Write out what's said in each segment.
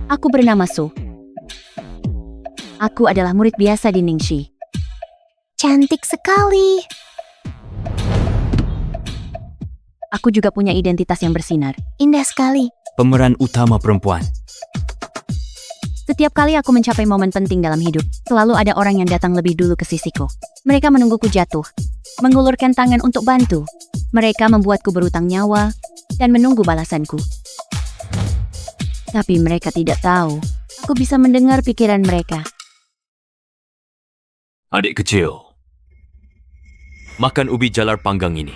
Aku bernama Su. Aku adalah murid biasa di Ningxi. Cantik sekali. Aku juga punya identitas yang bersinar. Indah sekali. Pemeran utama perempuan. Setiap kali aku mencapai momen penting dalam hidup, selalu ada orang yang datang lebih dulu ke sisiku. Mereka menungguku jatuh, mengulurkan tangan untuk bantu. Mereka membuatku berutang nyawa, dan menunggu balasanku. Tapi mereka tidak tahu, aku bisa mendengar pikiran mereka. Adik kecil, makan ubi jalar panggang ini.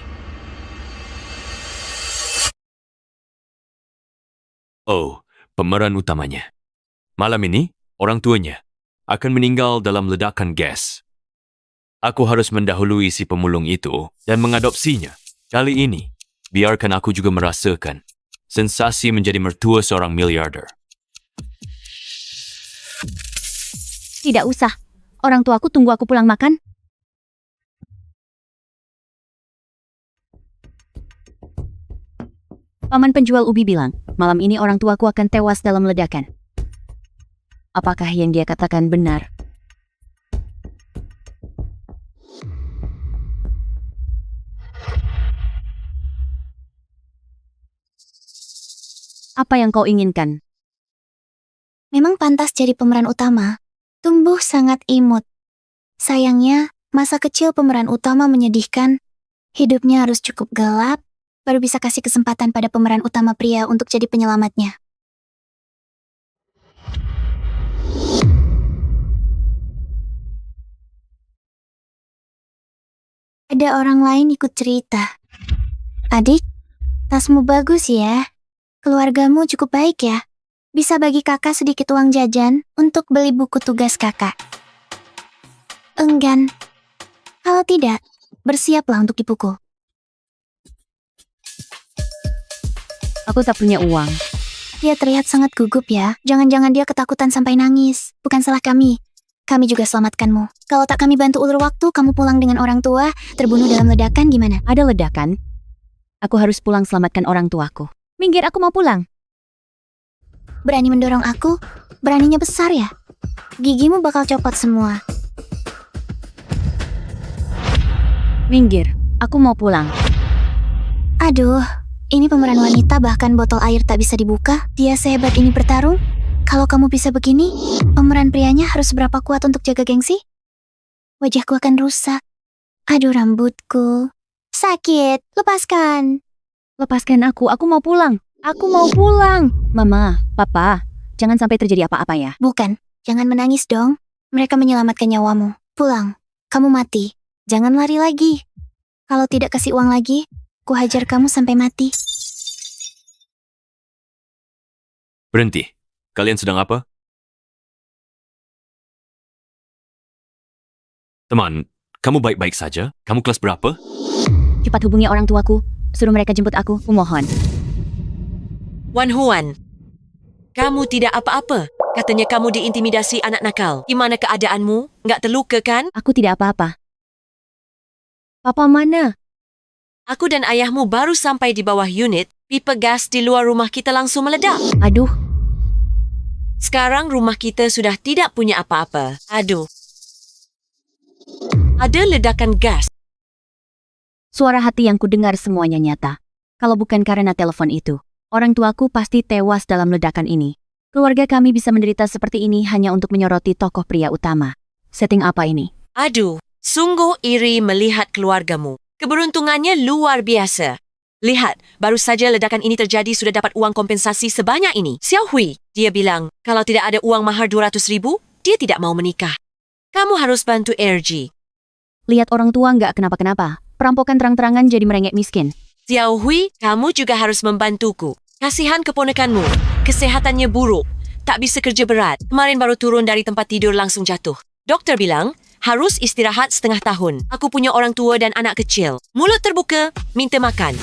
Oh, pemeran utamanya. Malam ini, orang tuanya akan meninggal dalam ledakan gas. Aku harus mendahului si pemulung itu dan mengadopsinya. Kali ini, biarkan aku juga merasakan sensasi menjadi mertua seorang miliarder. Tidak usah, orang tuaku tunggu aku pulang makan. Paman penjual ubi bilang, malam ini orang tuaku akan tewas dalam ledakan. Apakah yang dia katakan benar? Apa yang kau inginkan? Memang pantas jadi pemeran utama. Tumbuh sangat imut. Sayangnya, masa kecil pemeran utama menyedihkan. Hidupnya harus cukup gelap, baru bisa kasih kesempatan pada pemeran utama pria untuk jadi penyelamatnya. Ada orang lain ikut cerita. Adik, tasmu bagus ya. Keluargamu cukup baik ya. Bisa bagi kakak sedikit uang jajan untuk beli buku tugas kakak. Enggan. Kalau tidak, bersiaplah untuk dipukul. Aku tak punya uang. Dia terlihat sangat gugup ya. Jangan-jangan dia ketakutan sampai nangis. Bukan salah kami. Kami juga selamatkanmu. Kalau tak kami bantu ulur waktu, kamu pulang dengan orang tua, terbunuh dalam ledakan gimana? Ada ledakan? Aku harus pulang selamatkan orang tuaku. Minggir, aku mau pulang. Berani mendorong aku? Beraninya besar ya? Gigimu bakal copot semua. Minggir, aku mau pulang. Aduh, ini pemeran wanita bahkan botol air tak bisa dibuka. Dia sehebat ini bertarung? Kalau kamu bisa begini, pemeran prianya harus berapa kuat untuk jaga gengsi? Wajahku akan rusak. Aduh rambutku. Sakit, lepaskan. Lepaskan aku mau pulang. Aku mau pulang. Mama, Papa, jangan sampai terjadi apa-apa ya. Bukan, jangan menangis dong. Mereka menyelamatkan nyawamu. Pulang, kamu mati. Jangan lari lagi. Kalau tidak kasih uang lagi, ku hajar kamu sampai mati. Berhenti. Kalian sedang apa? Teman, kamu baik-baik saja? Kamu kelas berapa? Cepat hubungi orang tuaku. Suruh mereka jemput aku, kumohon. Wan Huan, kamu tidak apa-apa. Katanya kamu diintimidasi anak nakal. Gimana keadaanmu? Nggak terluka kan? Aku tidak apa-apa. Papa mana? Aku dan ayahmu baru sampai di bawah unit. Pipa gas di luar rumah kita langsung meledak. Aduh, Sekarang rumah kita sudah tidak punya apa-apa. Aduh. Ada ledakan gas. suara hati yang kudengar semuanya nyata. Kalau bukan karena telepon itu, orang tuaku pasti tewas dalam ledakan ini. Keluarga kami bisa menderita seperti ini hanya untuk menyoroti tokoh pria utama. Setting apa ini? Aduh, sungguh iri melihat keluargamu. Keberuntungannya luar biasa. Lihat, baru saja ledakan ini terjadi sudah dapat uang kompensasi sebanyak ini. Xiao Hui, dia bilang, kalau tidak ada uang mahar 200,000, dia tidak mau menikah. Kamu harus bantu RG. Lihat orang tua nggak kenapa-kenapa. Perampokan terang-terangan jadi merengek miskin. Xiao Hui, kamu juga harus membantuku. Kasihan keponakanmu. Kesehatannya buruk. Tak bisa kerja berat. Kemarin baru turun dari tempat tidur langsung jatuh. Dokter bilang, harus istirahat setengah tahun. Aku punya orang tua dan anak kecil. Mulut terbuka, minta makan.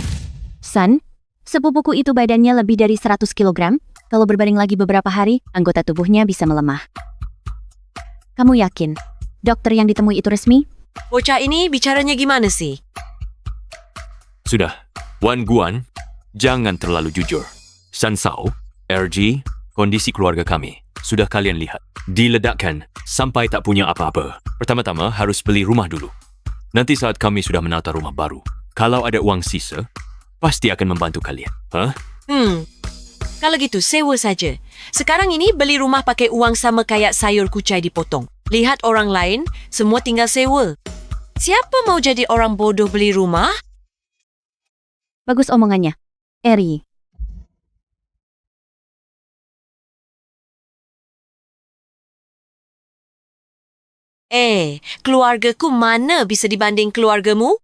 San, sepupuku itu badannya lebih dari 100 kg. Kalau berbaring lagi beberapa hari, anggota tubuhnya bisa melemah. Kamu yakin dokter yang ditemui itu resmi? Bocah ini bicaranya gimana sih? Sudah, Wan Guan, jangan terlalu jujur. San Sao, RG, Kondisi keluarga kami sudah kalian lihat. Diledakkan sampai tak punya apa-apa. Pertama-tama harus beli rumah dulu. Nanti saat kami sudah menata rumah baru, kalau ada uang sisa, pasti akan membantu kalian. Hah? Kalau gitu, sewa saja. Sekarang ini beli rumah pakai uang sama kayak sayur kucai dipotong. Lihat orang lain, semua tinggal sewa. Siapa mau jadi orang bodoh beli rumah? Bagus omongannya. Eri, Keluargaku mana bisa dibanding keluargamu?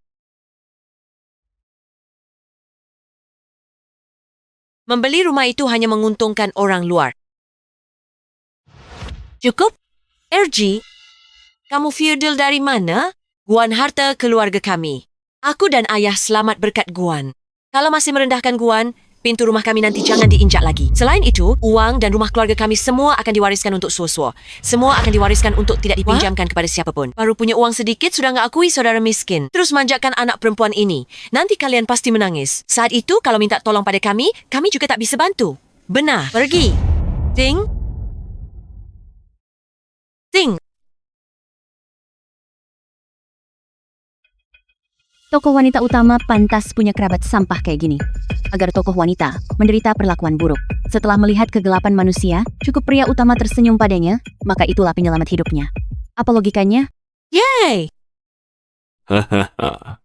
Membeli rumah itu hanya menguntungkan orang luar. Cukup? RG, kamu feudal dari mana? Guan harta keluarga kami. Aku dan ayah selamat berkat Guan. Kalau masih merendahkan Guan, pintu rumah kami nanti jangan diinjak lagi. Selain itu, uang dan rumah keluarga kami semua akan diwariskan untuk suo-suo. Semua akan diwariskan untuk tidak dipinjamkan kepada siapapun. Baru punya uang sedikit sudah nggak akui saudara miskin. Terus manjakan anak perempuan ini. Nanti kalian pasti menangis. Saat itu kalau minta tolong pada kami juga tak bisa bantu. Benar, pergi. Ting. Ting. tokoh wanita utama pantas punya kerabat sampah kayak gini. Agar tokoh wanita menderita perlakuan buruk. Setelah melihat kegelapan manusia, cukup pria utama tersenyum padanya, maka itulah penyelamat hidupnya. Apa logikanya? Yeay. Hahaha.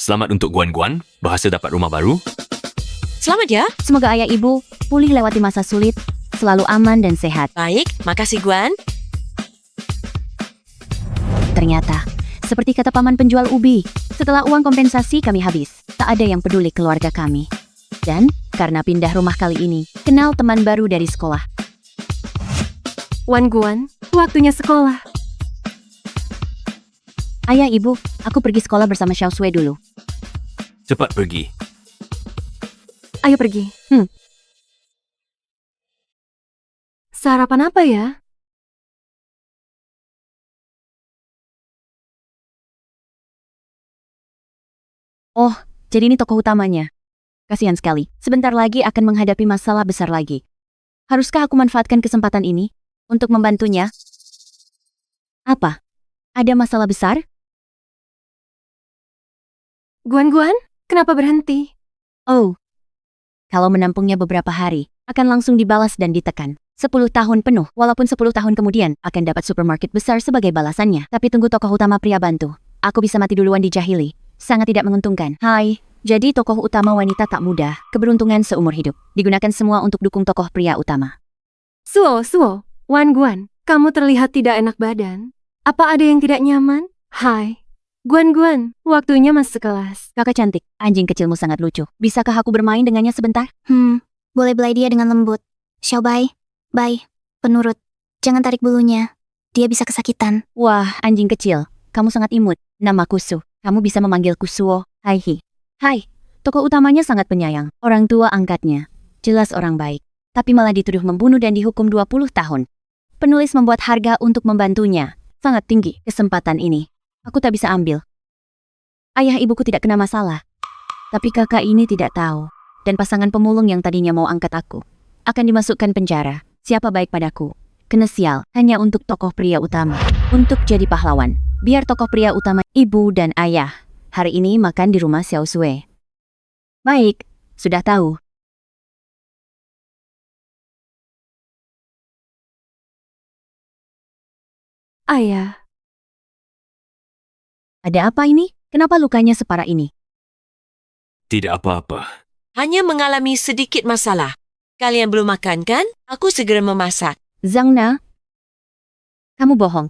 Selamat untuk Guan-Guan, berhasil dapat rumah baru. Selamat ya. Semoga ayah ibu pulih lewati masa sulit, selalu aman dan sehat. Baik, makasih Guan. Ternyata, seperti kata paman penjual ubi, setelah uang kompensasi kami habis, tak ada yang peduli keluarga kami. Dan, karena pindah rumah kali ini, kenal teman baru dari sekolah. Wan Guan, waktunya sekolah. Ayah ibu, aku pergi sekolah bersama Xiao Sui dulu. Cepat pergi. Ayo pergi. Sarapan apa ya? Oh, jadi ini tokoh utamanya. Kasihan sekali, sebentar lagi akan menghadapi masalah besar lagi. Haruskah aku manfaatkan kesempatan ini untuk membantunya? Apa? Ada masalah besar? Guan Guan, kenapa berhenti? Oh, kalau menampungnya beberapa hari, akan langsung dibalas dan ditekan. 10 tahun penuh, walaupun 10 tahun kemudian akan dapat supermarket besar sebagai balasannya. Tapi tunggu tokoh utama pria bantu. Aku bisa mati duluan dijahili. Sangat tidak menguntungkan. Hai, jadi tokoh utama wanita tak mudah, keberuntungan seumur hidup. Digunakan semua untuk dukung tokoh pria utama. Suo, Wan Guan, kamu terlihat tidak enak badan. Apa ada yang tidak nyaman? Hai, Guan Guan, waktunya masuk kelas. Kakak cantik, anjing kecilmu sangat lucu. Bisakah aku bermain dengannya sebentar? Boleh belai dia dengan lembut. Xiaobai, penurut. Jangan tarik bulunya. Dia bisa kesakitan. Wah, anjing kecil, kamu sangat imut. Namaku Su. Kamu bisa memanggilku Suo. Hai, tokoh utamanya sangat penyayang. Orang tua angkatnya. Jelas orang baik. Tapi malah dituduh membunuh dan dihukum 20 tahun. Penulis membuat harga untuk membantunya. Sangat tinggi kesempatan ini. Aku tak bisa ambil. Ayah ibuku tidak kena masalah. Tapi kakak ini tidak tahu. Dan pasangan pemulung yang tadinya mau angkat aku akan dimasukkan penjara. Siapa baik padaku? Kena sial. Hanya untuk tokoh pria utama. Untuk jadi pahlawan. Biar tokoh pria utama ibu dan ayah hari ini makan di rumah Xiao Sui. Baik, sudah tahu. Ayah, Ada apa ini? Kenapa lukanya separah ini? Tidak apa-apa. Hanya mengalami sedikit masalah. Kalian belum makan kan? Aku segera memasak. Zhang Na, kamu bohong.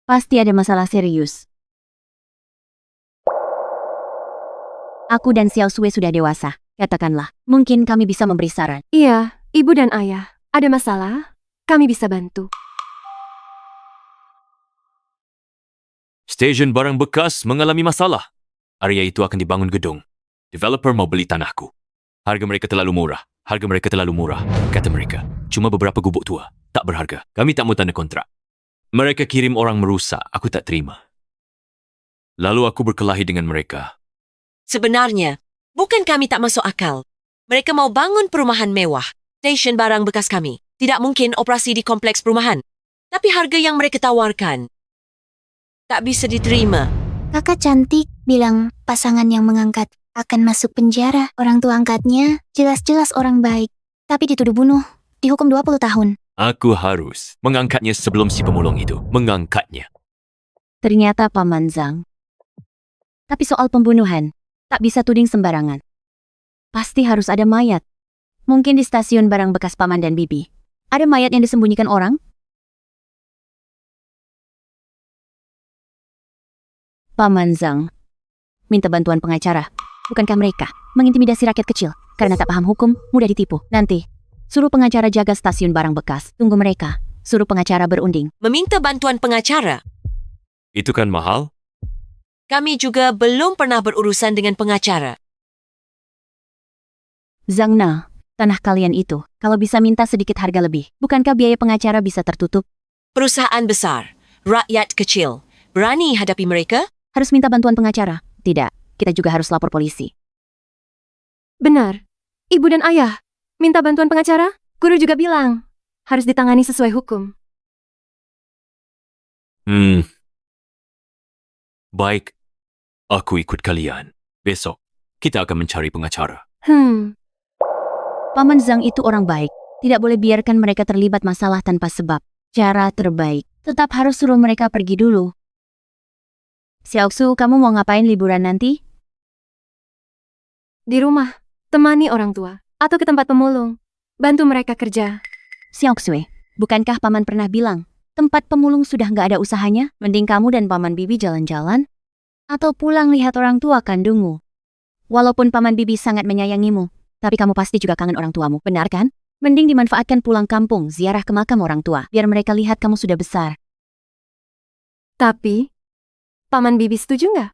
Pasti ada masalah serius. Aku dan Xiao Sui sudah dewasa. Katakanlah, mungkin kami bisa memberi saran. iya, ibu dan ayah, ada masalah? Kami bisa bantu. Stesen barang bekas mengalami masalah. Area itu akan dibangun gedung. Developer mau beli tanahku. Harga mereka terlalu murah. Kata mereka. Cuma beberapa gubuk tua. Tak berharga. Kami tak mau tanda kontrak. Mereka kirim orang merusak. Aku tak terima. Lalu aku berkelahi dengan mereka. Sebenarnya, bukan kami tak masuk akal. Mereka mau bangun perumahan mewah. Station barang bekas kami. Tidak mungkin operasi di kompleks perumahan. Tapi harga yang mereka tawarkan tak bisa diterima. Kakak cantik bilang pasangan yang mengangkat akan masuk penjara. Orang tua angkatnya jelas-jelas orang baik. Tapi dituduh bunuh, dihukum 20 tahun. Aku harus mengangkatnya sebelum si pemulung itu mengangkatnya. Ternyata Paman Zhang. Tapi soal pembunuhan, tak bisa tuding sembarangan. Pasti harus ada mayat. Mungkin di stasiun barang bekas Paman dan Bibi. Ada mayat yang disembunyikan orang? Paman Zhang, minta bantuan pengacara. Bukankah mereka mengintimidasi rakyat kecil karena tak paham hukum, mudah ditipu? Nanti, suruh pengacara jaga stasiun barang bekas. Tunggu mereka. Suruh pengacara berunding. Meminta bantuan pengacara. Itu kan mahal? Kami juga belum pernah berurusan dengan pengacara. Zhang Na, tanah kalian itu, kalau bisa minta sedikit harga lebih. Bukankah biaya pengacara bisa tertutup? Perusahaan besar, rakyat kecil. Berani hadapi mereka? Harus minta bantuan pengacara? Tidak, kita juga harus lapor polisi. Benar. Ibu dan ayah, minta bantuan pengacara? Guru juga bilang, harus ditangani sesuai hukum. Baik. Aku ikut kalian. Besok, kita akan mencari pengacara. Paman Zhang itu orang baik. Tidak boleh biarkan mereka terlibat masalah tanpa sebab. Cara terbaik, tetap harus suruh mereka pergi dulu. Xiaoxu, kamu mau ngapain liburan nanti? Di rumah, temani orang tua, atau ke tempat pemulung. Bantu mereka kerja. Xiaoxue, bukankah Paman pernah bilang, tempat pemulung sudah nggak ada usahanya? Mending kamu dan Paman Bibi jalan-jalan? Atau pulang lihat orang tua kandungmu? Walaupun Paman Bibi sangat menyayangimu, tapi kamu pasti juga kangen orang tuamu, benar kan? Mending dimanfaatkan pulang kampung, ziarah ke makam orang tua, biar mereka lihat kamu sudah besar. Tapi, Paman Bibi setuju nggak?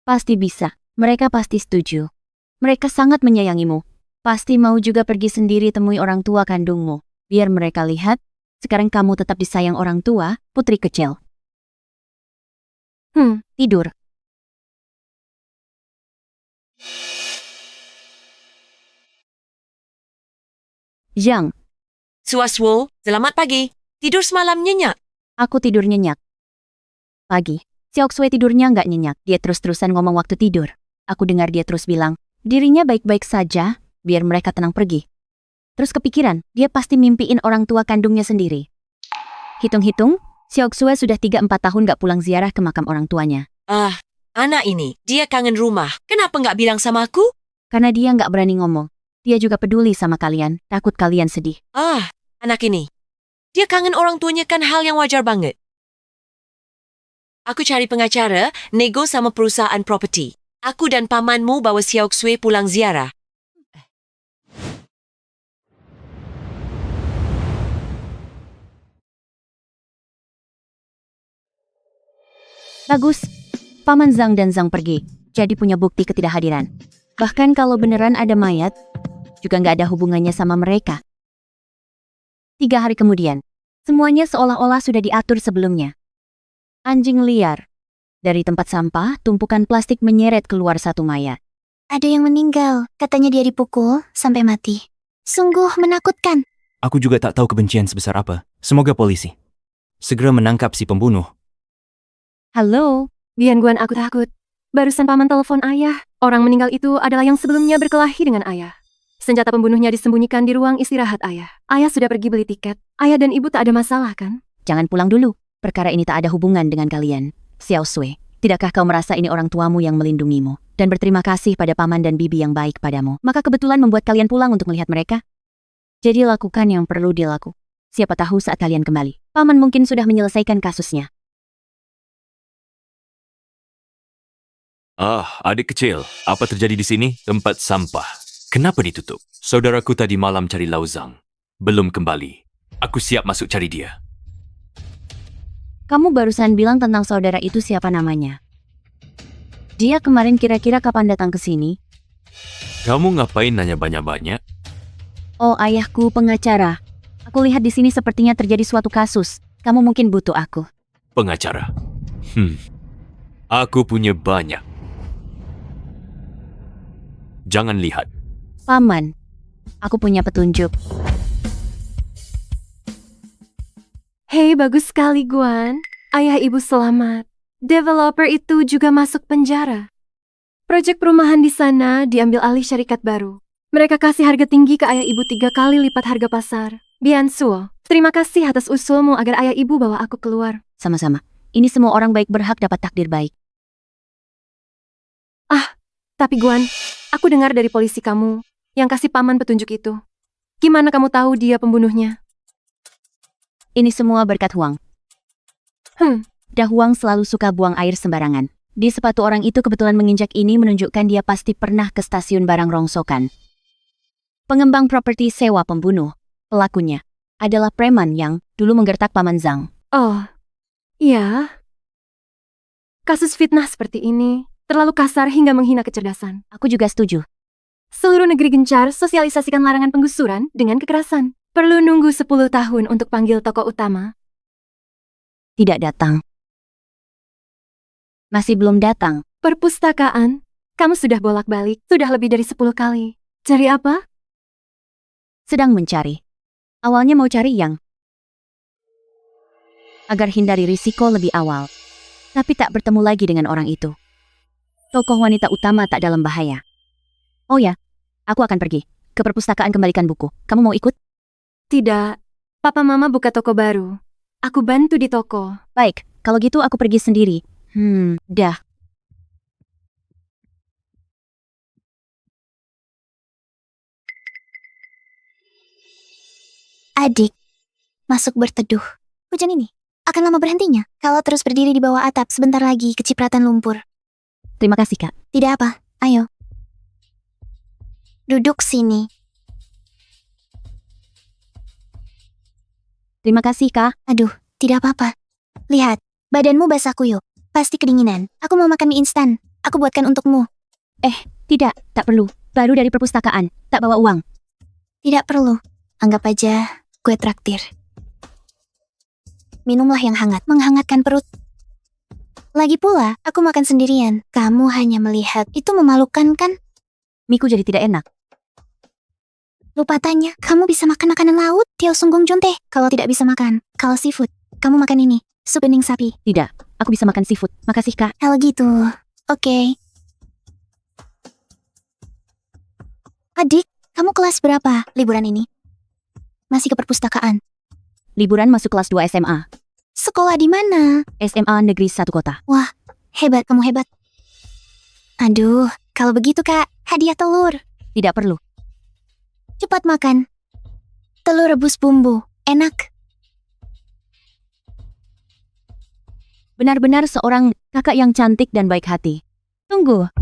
Pasti bisa, mereka pasti setuju. Mereka sangat menyayangimu. Pasti mau juga pergi sendiri temui orang tua kandungmu. Biar mereka lihat, sekarang kamu tetap disayang orang tua, putri kecil. Tidur. Zhang, Suaswo, selamat pagi. Tidur semalam nyenyak. aku tidur nyenyak. Pagi, Xiaoxue tidurnya nggak nyenyak. Dia terus-terusan ngomong waktu tidur. Aku dengar dia terus bilang, dirinya baik-baik saja, biar mereka tenang pergi. Terus kepikiran, dia pasti mimpiin orang tua kandungnya sendiri. Hitung-hitung, Xiaoxue sudah 3-4 tahun nggak pulang ziarah ke makam orang tuanya. Anak ini, dia kangen rumah. Kenapa nggak bilang sama aku? Karena dia nggak berani ngomong. Dia juga peduli sama kalian, takut kalian sedih. Anak ini. Dia kangen orang tuanya kan hal yang wajar banget. Aku cari pengacara, nego sama perusahaan properti. Aku dan pamanmu bawa Xiaoxue pulang ziarah. Bagus. Paman Zhang dan Zhang pergi, jadi punya bukti ketidakhadiran. Bahkan kalau beneran ada mayat, juga nggak ada hubungannya sama mereka. 3 hari kemudian, semuanya seolah-olah sudah diatur sebelumnya. Anjing liar. Dari tempat sampah, tumpukan plastik menyeret keluar satu mayat. Ada yang meninggal, katanya dia dipukul sampai mati. Sungguh menakutkan. Aku juga tak tahu kebencian sebesar apa. Semoga polisi segera menangkap si pembunuh. Halo, Bian Guan, aku takut. Barusan paman telepon ayah. Orang meninggal itu adalah yang sebelumnya berkelahi dengan ayah. Senjata pembunuhnya disembunyikan di ruang istirahat ayah. Ayah sudah pergi beli tiket. Ayah dan ibu tak ada masalah kan? jangan pulang dulu. Perkara ini tak ada hubungan dengan kalian. Xiaoxue, tidakkah kau merasa ini orang tuamu yang melindungimu? Dan berterima kasih pada paman dan bibi yang baik padamu. Maka kebetulan membuat kalian pulang untuk melihat mereka? Jadi lakukan yang perlu dilakukan. Siapa tahu saat kalian kembali, paman mungkin sudah menyelesaikan kasusnya. Adik kecil, apa terjadi di sini? Tempat sampah. Kenapa ditutup? Saudaraku tadi malam cari Lauzang. Belum kembali. Aku siap masuk cari dia. Kamu barusan bilang tentang saudara itu siapa namanya? Dia kemarin kira-kira kapan datang ke sini? Kamu ngapain nanya banyak-banyak? Oh, ayahku pengacara. Aku lihat di sini sepertinya terjadi suatu kasus. Kamu mungkin butuh aku. Pengacara. Aku punya banyak. Jangan lihat. Paman, aku punya petunjuk. Hei, bagus sekali, Guan. Ayah ibu selamat. Developer itu juga masuk penjara. Proyek perumahan di sana diambil alih syarikat baru. Mereka kasih harga tinggi ke ayah ibu 3 kali lipat harga pasar. Biansuo, terima kasih atas usulmu agar ayah ibu bawa aku keluar. Sama-sama. Ini semua orang baik berhak dapat takdir baik. Tapi Guan, aku dengar dari polisi kamu yang kasih paman petunjuk itu. Gimana kamu tahu dia pembunuhnya? Ini semua berkat Huang. Dah Huang selalu suka buang air sembarangan. Di sepatu orang itu kebetulan menginjak ini menunjukkan dia pasti pernah ke stasiun barang rongsokan. Pengembang properti sewa pembunuh, pelakunya, adalah preman yang dulu menggertak Paman Zhang. Oh, iya. Kasus fitnah seperti ini terlalu kasar hingga menghina kecerdasan. Aku juga setuju. Seluruh negeri gencar sosialisasikan larangan penggusuran dengan kekerasan. Perlu nunggu 10 tahun untuk panggil tokoh utama. Tidak datang. Masih belum datang. Perpustakaan, kamu sudah bolak-balik, sudah lebih dari 10 kali. Cari apa? Sedang mencari. Awalnya mau cari yang agar hindari risiko lebih awal. Tapi tak bertemu lagi dengan orang itu. Tokoh wanita utama tak dalam bahaya. Oh ya, aku akan pergi ke perpustakaan kembalikan buku. Kamu mau ikut? Tidak. Papa Mama buka toko baru. Aku bantu di toko. Baik, kalau gitu aku pergi sendiri. Dah. Adik, masuk berteduh. Hujan ini akan lama berhentinya kalau terus berdiri di bawah atap sebentar lagi kecipratan lumpur. Terima kasih, Kak. Tidak apa, ayo. Duduk sini. Terima kasih, Kak. Aduh, tidak apa-apa. Lihat, badanmu basah kuyup. Pasti kedinginan. Aku mau makan mie instan. Aku buatkan untukmu. Tidak, tak perlu. Baru dari perpustakaan. Tak bawa uang. Tidak perlu. Anggap aja gue traktir. Minumlah yang hangat, menghangatkan perut. Lagi pula, aku makan sendirian. Kamu hanya melihat. Itu memalukan kan? Miku jadi tidak enak. Lupa tanya, kamu bisa makan makanan laut? Tiao sunggung jonte. Kalau tidak bisa makan, kalau seafood, kamu makan ini, sup bening sapi. Tidak, aku bisa makan seafood. Makasih, Kak. Hal gitu. Oke. Adik, kamu kelas berapa liburan ini? Masih ke perpustakaan. Liburan masuk kelas 2 SMA. Sekolah di mana? SMA Negeri 1 Kota. Hebat, kamu hebat. Aduh, kalau begitu kak, hadiah telur. Tidak perlu. Cepat makan. Telur rebus bumbu, enak. Benar-benar seorang kakak yang cantik dan baik hati. Tunggu.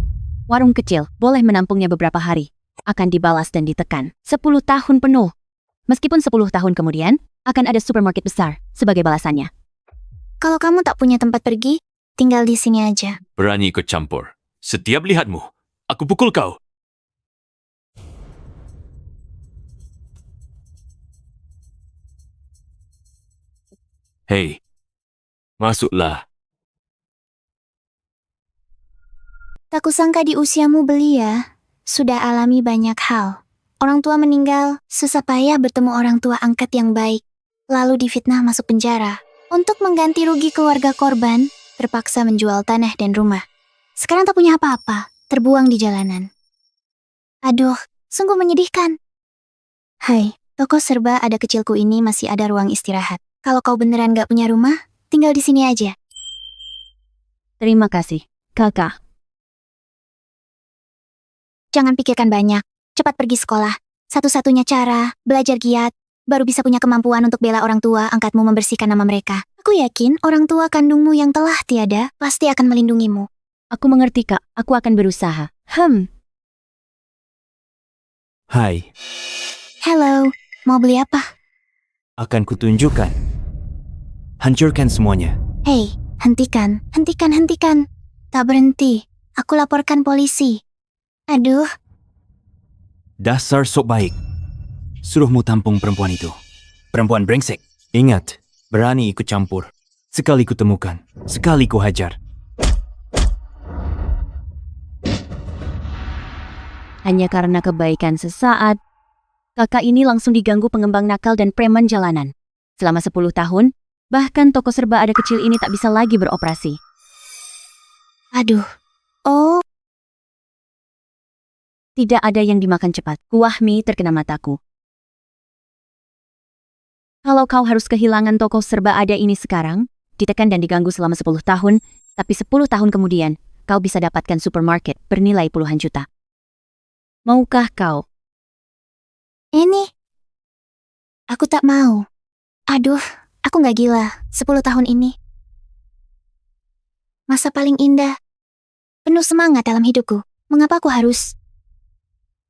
Warung kecil boleh menampungnya beberapa hari. Akan dibalas dan ditekan. 10 tahun penuh. Meskipun 10 tahun kemudian, akan ada supermarket besar sebagai balasannya. Kalau kamu tak punya tempat pergi, tinggal di sini aja. Berani ikut campur. Setiap lihatmu, aku pukul kau. Hei, masuklah. Tak kusangka di usiamu belia, sudah alami banyak hal. Orang tua meninggal, susah payah bertemu orang tua angkat yang baik. Lalu difitnah masuk penjara. Untuk mengganti rugi keluarga korban, terpaksa menjual tanah dan rumah. Sekarang tak punya apa-apa, terbuang di jalanan. Aduh, sungguh menyedihkan. Hai, toko serba ada kecilku ini masih ada ruang istirahat. Kalau kau beneran gak punya rumah, tinggal di sini aja. Terima kasih, kakak. Jangan pikirkan banyak, cepat pergi sekolah. Satu-satunya cara, belajar giat, baru bisa punya kemampuan untuk bela orang tua angkatmu membersihkan nama mereka. Aku yakin orang tua kandungmu yang telah tiada pasti akan melindungimu. Aku mengerti, Kak. Aku akan berusaha. Hai, Hello, mau beli apa? akan kutunjukkan. Hancurkan semuanya. Hei, hentikan, hentikan, hentikan. Tak berhenti, aku laporkan polisi. Aduh, Dasar sok baik. Suruhmu tampung perempuan itu. Perempuan brengsek. Ingat, berani ikut campur. Sekali kutemukan, sekali ku hajar. Hanya karena kebaikan sesaat, kakak ini langsung diganggu pengembang nakal dan preman jalanan. Selama 10 tahun, Bahkan toko serba ada kecil ini tak bisa lagi beroperasi. Aduh. Oh, Tidak ada yang dimakan cepat. Kuah mie terkena mataku. Kalau kau harus kehilangan toko serba ada ini sekarang, ditekan dan diganggu selama 10 tahun, tapi 10 tahun kemudian, kau bisa dapatkan supermarket bernilai puluhan juta. Maukah kau? ini. Aku tak mau. Aduh, aku nggak gila. 10 tahun ini. Masa paling indah. Penuh semangat dalam hidupku. Mengapa aku harus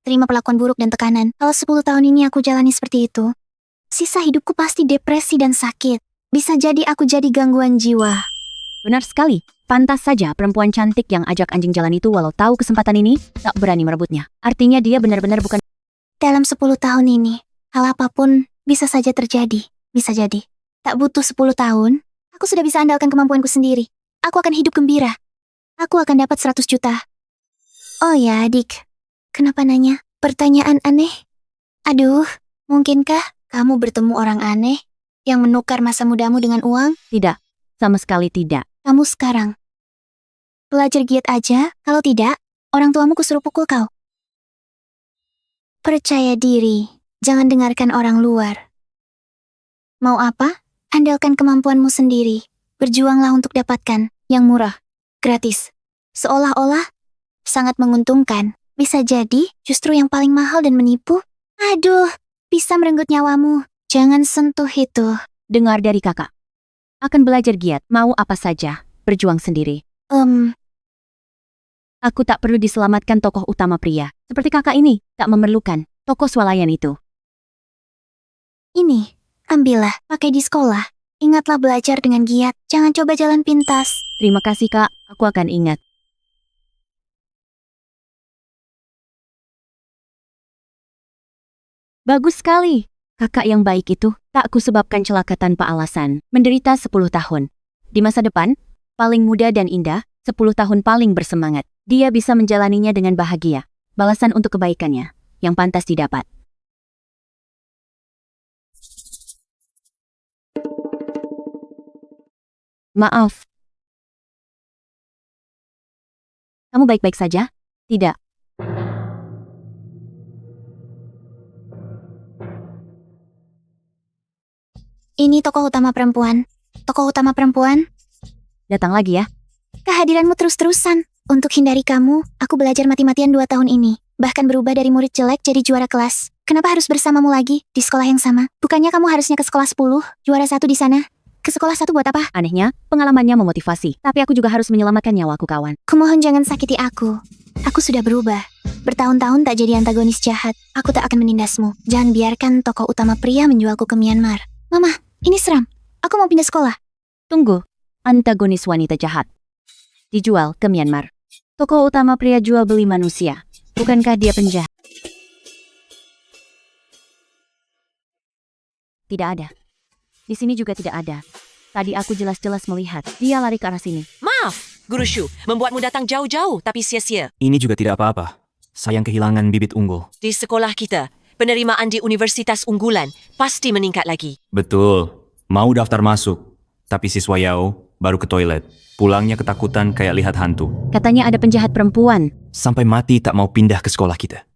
terima perlakuan buruk dan tekanan? Kalau 10 tahun ini aku jalani seperti itu, sisa hidupku pasti depresi dan sakit. Bisa jadi aku jadi gangguan jiwa. Benar sekali. Pantas saja perempuan cantik yang ajak anjing jalan itu walau tahu kesempatan ini, tak berani merebutnya. Artinya dia benar-benar bukan... Dalam 10 tahun ini, hal apapun bisa saja terjadi. Bisa jadi. Tak butuh 10 tahun, aku sudah bisa andalkan kemampuanku sendiri. Aku akan hidup gembira. Aku akan dapat 100 juta. Oh ya, adik. Kenapa nanya? Pertanyaan aneh? Aduh, mungkinkah kamu bertemu orang aneh yang menukar masa mudamu dengan uang? Tidak. Sama sekali tidak. Kamu sekarang belajar giat aja, kalau tidak, orang tuamu kusuruh pukul kau. Percaya diri, jangan dengarkan orang luar. Mau apa? Andalkan kemampuanmu sendiri. Berjuanglah untuk dapatkan yang murah, gratis. Seolah-olah sangat menguntungkan. Bisa jadi justru yang paling mahal dan menipu. Aduh, bisa merenggut nyawamu. Jangan sentuh itu. Dengar dari kakak. Akan belajar giat, mau apa saja, berjuang sendiri. Aku tak perlu diselamatkan tokoh utama pria. Seperti kakak ini, tak memerlukan tokoh swalayan itu. Ini, ambillah, pakai di sekolah. Ingatlah belajar dengan giat, jangan coba jalan pintas. Terima kasih kak, aku akan ingat. Bagus sekali. Kakak yang baik itu tak kusebabkan celaka tanpa alasan. Menderita 10 tahun. Di masa depan, paling muda dan indah, 10 tahun paling bersemangat. Dia bisa menjalaninya dengan bahagia. Balasan untuk kebaikannya, yang pantas didapat. Maaf. Kamu baik-baik saja? Tidak. Ini tokoh utama perempuan. Tokoh utama perempuan, Datang lagi ya. kehadiranmu terus-terusan. Untuk hindari kamu, aku belajar mati-matian 2 tahun ini. Bahkan berubah dari murid jelek jadi juara kelas. Kenapa harus bersamamu lagi, di sekolah yang sama? Bukannya kamu harusnya ke sekolah 10, juara 1 di sana? Ke sekolah 1 buat apa? Anehnya, pengalamannya memotivasi. Tapi aku juga harus menyelamatkan nyawaku kawan. Kumohon jangan sakiti aku. Aku sudah berubah. Bertahun-tahun tak jadi antagonis jahat. Aku tak akan menindasmu. Jangan biarkan tokoh utama pria menjualku ke Myanmar. Mama, ini seram. Aku mau pindah sekolah. Tunggu, antagonis wanita jahat. Dijual ke Myanmar. Tokoh utama pria jual beli manusia. Bukankah dia penjahat? Tidak ada. Di sini juga tidak ada. Tadi aku jelas-jelas melihat. Dia lari ke arah sini. Maaf, Guru Shu, membuatmu datang jauh-jauh tapi sia-sia. Ini juga tidak apa-apa. Sayang kehilangan bibit unggul. Di sekolah kita, penerimaan di universitas unggulan pasti meningkat lagi. Betul. Mau daftar masuk. Tapi siswa Yao baru ke toilet. Pulangnya ketakutan kayak lihat hantu. Katanya ada penjahat perempuan. Sampai mati tak mau pindah ke sekolah kita.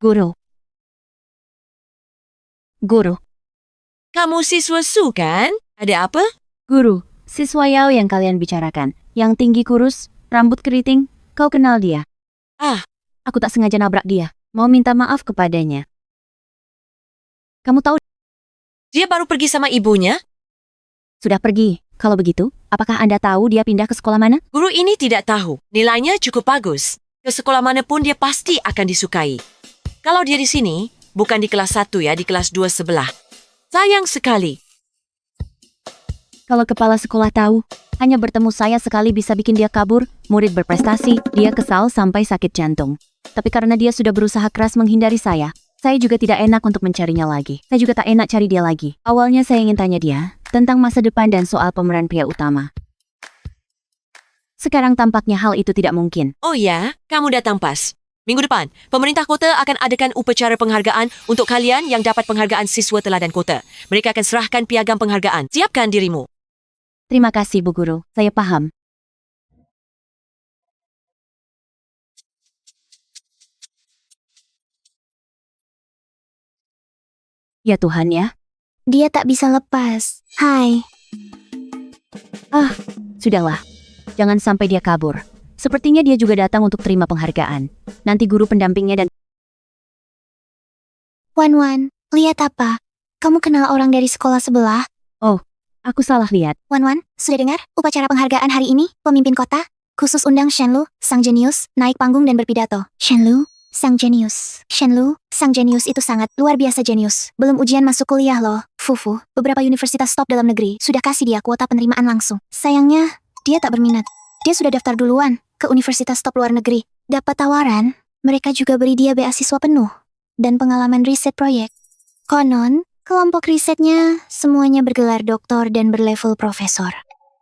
Guru. Guru. Kamu siswa Su kan? Ada apa? Guru. Siswa Yao yang kalian bicarakan. Yang tinggi kurus, rambut keriting. Kau kenal dia? Ah. Aku tak sengaja nabrak dia. Mau minta maaf kepadanya. Kamu tahu Dia baru pergi sama ibunya? sudah pergi. Kalau begitu, apakah Anda tahu dia pindah ke sekolah mana? Guru ini tidak tahu. Nilainya cukup bagus. Ke sekolah manapun dia pasti akan disukai. Kalau dia di sini, bukan di kelas 1 ya, di kelas 2 sebelah. Sayang sekali. Kalau kepala sekolah tahu, hanya bertemu saya sekali bisa bikin dia kabur, murid berprestasi, dia kesal sampai sakit jantung. Tapi karena dia sudah berusaha keras menghindari saya juga tidak enak untuk mencarinya lagi. Saya juga tak enak cari dia lagi. Awalnya saya ingin tanya dia tentang masa depan dan soal pemeran pria utama. Sekarang tampaknya hal itu tidak mungkin. Oh ya, kamu datang pas. Minggu depan, pemerintah kota akan adakan upacara penghargaan untuk kalian yang dapat penghargaan siswa teladan kota. Mereka akan serahkan piagam penghargaan. Siapkan dirimu. Terima kasih, Bu Guru. Saya paham. Ya Tuhan ya. Dia tak bisa lepas. Hai. Sudahlah. Jangan sampai dia kabur. Sepertinya dia juga datang untuk terima penghargaan. Nanti guru pendampingnya dan... Wan, lihat apa? Kamu kenal orang dari sekolah sebelah? Aku salah lihat. Wan, sudah dengar upacara penghargaan hari ini? Pemimpin kota, khusus undang Shenlu, sang jenius, naik panggung dan berpidato. Shenlu, sang jenius. Shenlu, sang jenius itu sangat luar biasa jenius. Belum ujian masuk kuliah loh. Fufu, beberapa universitas top dalam negeri sudah kasih dia kuota penerimaan langsung. Sayangnya, dia tak berminat. Dia sudah daftar duluan ke universitas top luar negeri. Dapat tawaran, mereka juga beri dia beasiswa penuh dan pengalaman riset proyek. Konon, kelompok risetnya semuanya bergelar doktor dan berlevel profesor.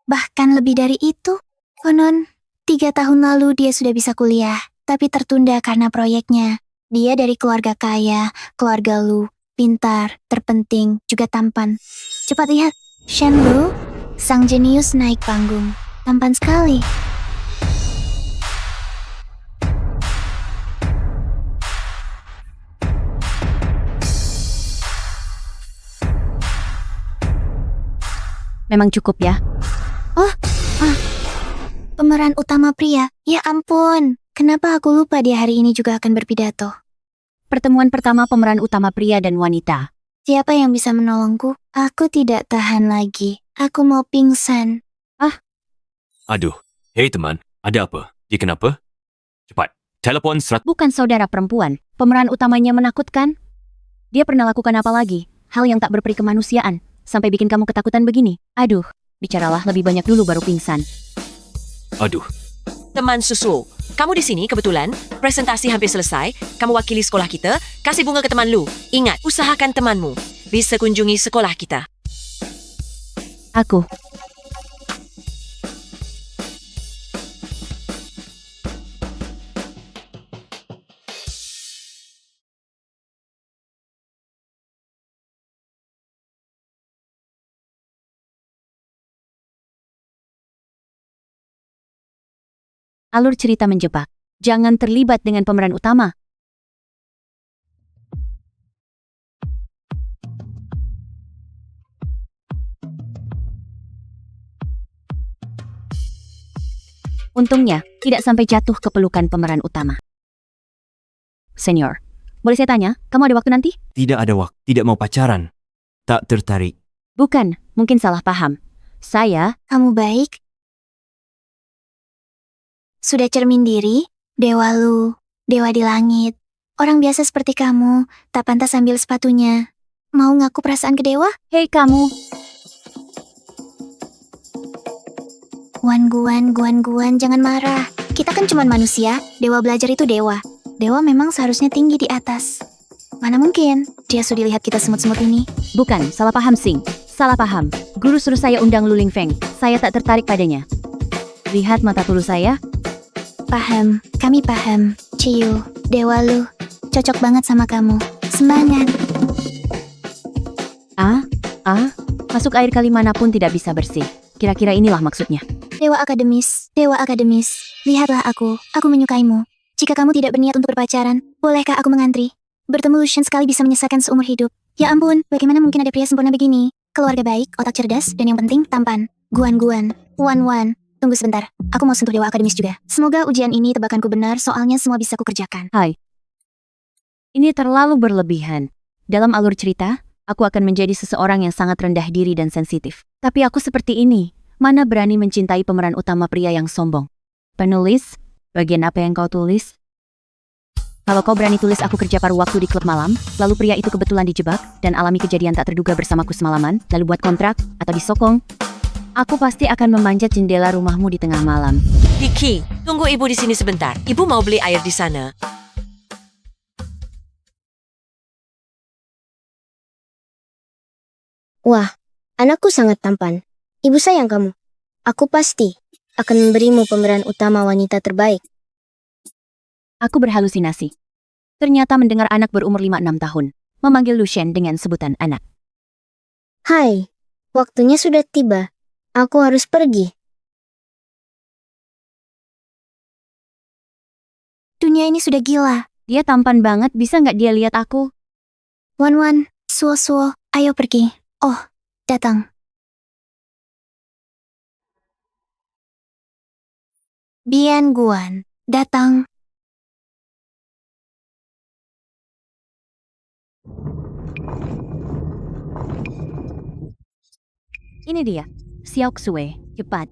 Bahkan lebih dari itu, konon 3 tahun lalu dia sudah bisa kuliah, tapi tertunda karena proyeknya. Dia dari keluarga kaya, keluarga Lu, pintar, terpenting, juga tampan. Cepat lihat, Shen Lu, sang jenius naik panggung. Tampan sekali. Memang cukup ya. Pemeran utama pria. Ya ampun, kenapa aku lupa dia hari ini juga akan berpidato? Pertemuan pertama pemeran utama pria dan wanita. Siapa yang bisa menolongku? Aku tidak tahan lagi. Aku mau pingsan. Aduh, hei teman, ada apa? Dia kenapa? Cepat, telepon Bukan saudara perempuan. Pemeran utamanya menakutkan. Dia pernah lakukan apa lagi? Hal yang tak berperi kemanusiaan. Sampai bikin kamu ketakutan begini. Aduh, bicaralah lebih banyak dulu baru pingsan. Aduh, Teman susu, kamu di sini kebetulan. Presentasi hampir selesai. Kamu wakili sekolah kita. Kasih bunga ke teman Lu. Ingat, usahakan temanmu bisa kunjungi sekolah kita. Aku. Alur cerita menjebak. Jangan terlibat dengan pemeran utama. Untungnya, tidak sampai jatuh ke pelukan pemeran utama. Senior, boleh saya tanya, kamu ada waktu nanti? Tidak ada waktu. Tidak mau pacaran. Tak tertarik. Bukan, mungkin salah paham. Saya, Kamu baik? Sudah cermin diri? Dewa Lu, dewa di langit. Orang biasa seperti kamu, tak pantas ambil sepatunya. Mau ngaku perasaan ke dewa? hei kamu, Guan, jangan marah. Kita kan cuma manusia, dewa belajar itu dewa. Dewa memang seharusnya tinggi di atas. Mana mungkin, dia sudah lihat kita semut-semut ini. bukan, salah paham Sing. Salah paham. Guru suruh saya undang Luling Feng. Saya tak tertarik padanya. Lihat mata tulus saya. Paham, kami paham. Ciu, dewa Lu, cocok banget sama kamu. Semangat. Masuk air kali manapun tidak bisa bersih. Kira-kira inilah maksudnya. Dewa akademis, dewa akademis. Lihatlah aku menyukaimu. Jika kamu tidak berniat untuk berpacaran, bolehkah aku mengantri? Bertemu Lucian sekali bisa menyesakan seumur hidup. Ya ampun, bagaimana mungkin ada pria sempurna begini? Keluarga baik, otak cerdas, dan yang penting tampan. Wan, Wan. Tunggu sebentar, aku mau sentuh dewa akademis juga. Semoga ujian ini tebakanku benar, soalnya semua bisa kukerjakan. Ini terlalu berlebihan. Dalam alur cerita, aku akan menjadi seseorang yang sangat rendah diri dan sensitif. Tapi aku seperti ini. Mana berani mencintai pemeran utama pria yang sombong. Penulis, bagian apa yang kau tulis? Kalau kau berani tulis aku kerja paruh waktu di klub malam, lalu pria itu kebetulan dijebak, dan alami kejadian tak terduga bersamaku semalaman, lalu buat kontrak, atau disokong, aku pasti akan memanjat jendela rumahmu di tengah malam. Kiki, tunggu ibu di sini sebentar. Ibu mau beli air di sana. Wah, anakku sangat tampan. Ibu sayang kamu. Aku pasti akan memberimu pemeran utama wanita terbaik. Aku berhalusinasi. Ternyata mendengar anak berumur 5-6 tahun memanggil Lucien dengan sebutan anak. Hai, waktunya sudah tiba. Aku harus pergi. Dunia ini sudah gila. Dia tampan banget, bisa nggak dia lihat aku? Wan, Suo, ayo pergi. Oh, datang. Bian Guan, datang. Ini dia, Xiao Xue, cepat.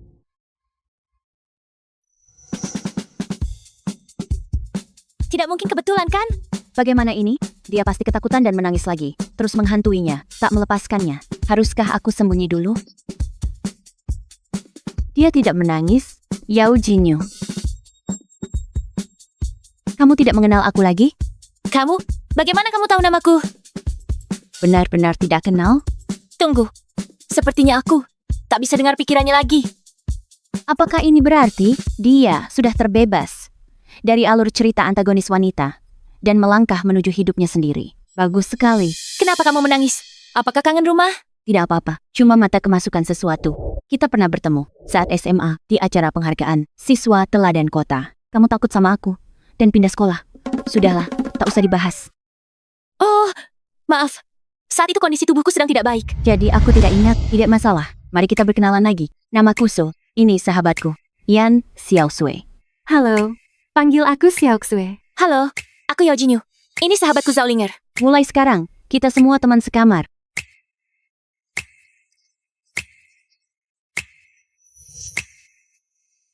Tidak mungkin kebetulan kan? Bagaimana ini? Dia pasti ketakutan dan menangis lagi, terus menghantuinya, tak melepaskannya. Haruskah aku sembunyi dulu? Dia tidak menangis, Yao Jinyu. Kamu tidak mengenal aku lagi? Kamu? Bagaimana kamu tahu namaku? Benar-benar tidak kenal? Tunggu. Sepertinya aku tak bisa dengar pikirannya lagi. Apakah ini berarti dia sudah terbebas dari alur cerita antagonis wanita dan melangkah menuju hidupnya sendiri? Bagus sekali. Kenapa kamu menangis? Apakah kangen rumah? Tidak apa-apa, cuma mata kemasukan sesuatu. Kita pernah bertemu saat SMA di acara penghargaan siswa teladan kota. Kamu takut sama aku dan pindah sekolah. Sudahlah, tak usah dibahas. Oh, maaf. Saat itu kondisi tubuhku sedang tidak baik. Jadi aku tidak ingat, tidak masalah. Mari kita berkenalan lagi. Namaku So, ini sahabatku, Yan Xiao Xue. Halo, panggil aku Xiao Xue. Halo, aku Yao Jinyu. Ini sahabatku Zaulinger. Mulai sekarang, kita semua teman sekamar.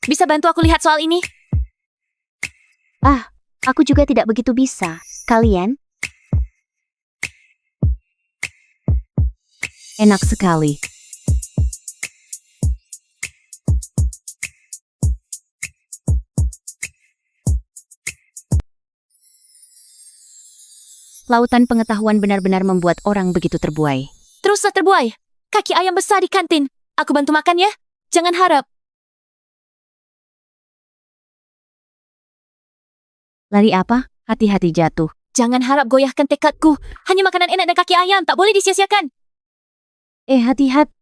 Bisa bantu aku lihat soal ini? Aku juga tidak begitu bisa. Kalian? Enak sekali. Lautan pengetahuan benar-benar membuat orang begitu terbuai. Teruslah terbuai. Kaki ayam besar di kantin. Aku bantu makan ya. Jangan harap. Lari apa? Hati-hati jatuh. Jangan harap goyahkan tekadku. Hanya makanan enak dan kaki ayam. Tak boleh disia-siakan. Hati-hati.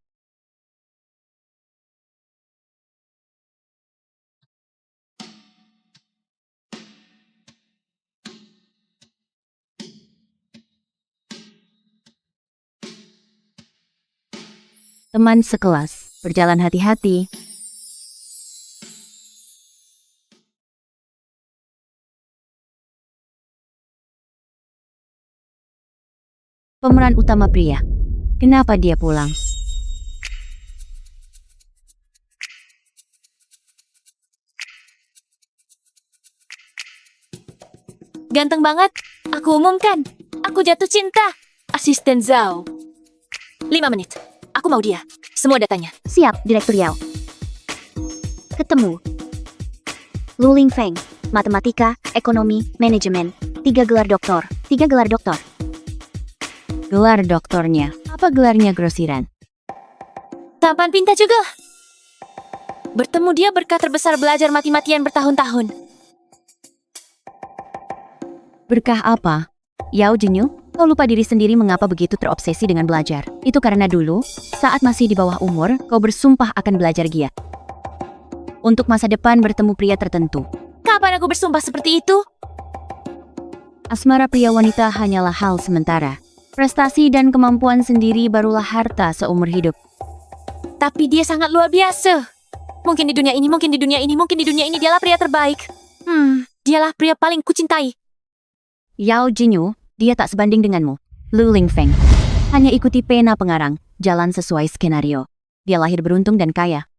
Teman sekelas, berjalan hati-hati. Pemeran utama pria. Kenapa dia pulang? Ganteng banget. Aku umumkan. Aku jatuh cinta. Asisten Zhao. 5 menit. Aku mau dia. Semua datanya. Siap, Direktur Yao. Ketemu. Lu Lingfeng, matematika, ekonomi, manajemen. 3 gelar doktor. 3 gelar doktor. Gelar doktornya. Apa gelarnya grosiran? Tampan pintar juga. Bertemu dia berkat terbesar belajar mati-matian bertahun-tahun. Berkah apa? Yao Jinyu, kau lupa diri sendiri mengapa begitu terobsesi dengan belajar. Itu karena dulu, saat masih di bawah umur, kau bersumpah akan belajar giat. Untuk masa depan bertemu pria tertentu. Kapan aku bersumpah seperti itu? Asmara pria wanita hanyalah hal sementara. Prestasi dan kemampuan sendiri barulah harta seumur hidup. Tapi dia sangat luar biasa. Mungkin di dunia ini, mungkin di dunia ini, mungkin di dunia ini dialah pria terbaik. Dialah pria paling kucintai. Yao Jinyu, dia tak sebanding denganmu. Lu Lingfeng. Hanya ikuti pena pengarang, jalan sesuai skenario. Dia lahir beruntung dan kaya.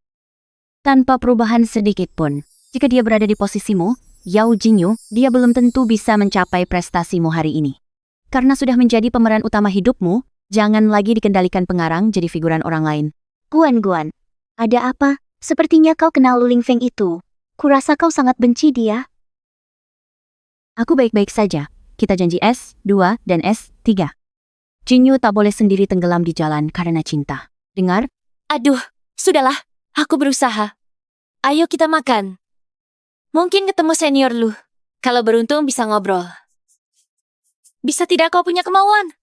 Tanpa perubahan sedikit pun. Jika dia berada di posisimu, Yao Jinyu, dia belum tentu bisa mencapai prestasimu hari ini. Karena sudah menjadi pemeran utama hidupmu, jangan lagi dikendalikan pengarang jadi figuran orang lain. Guan, ada apa? Sepertinya kau kenal Lu Lingfeng itu. Kurasa kau sangat benci dia. Aku baik-baik saja. Kita janji S2 dan S3. Jinyu tak boleh sendiri tenggelam di jalan karena cinta. Dengar? Aduh, sudahlah. Aku berusaha. Ayo kita makan. Mungkin ketemu senior lu. Kalau beruntung bisa ngobrol. Bisa tidak kau punya kemauan?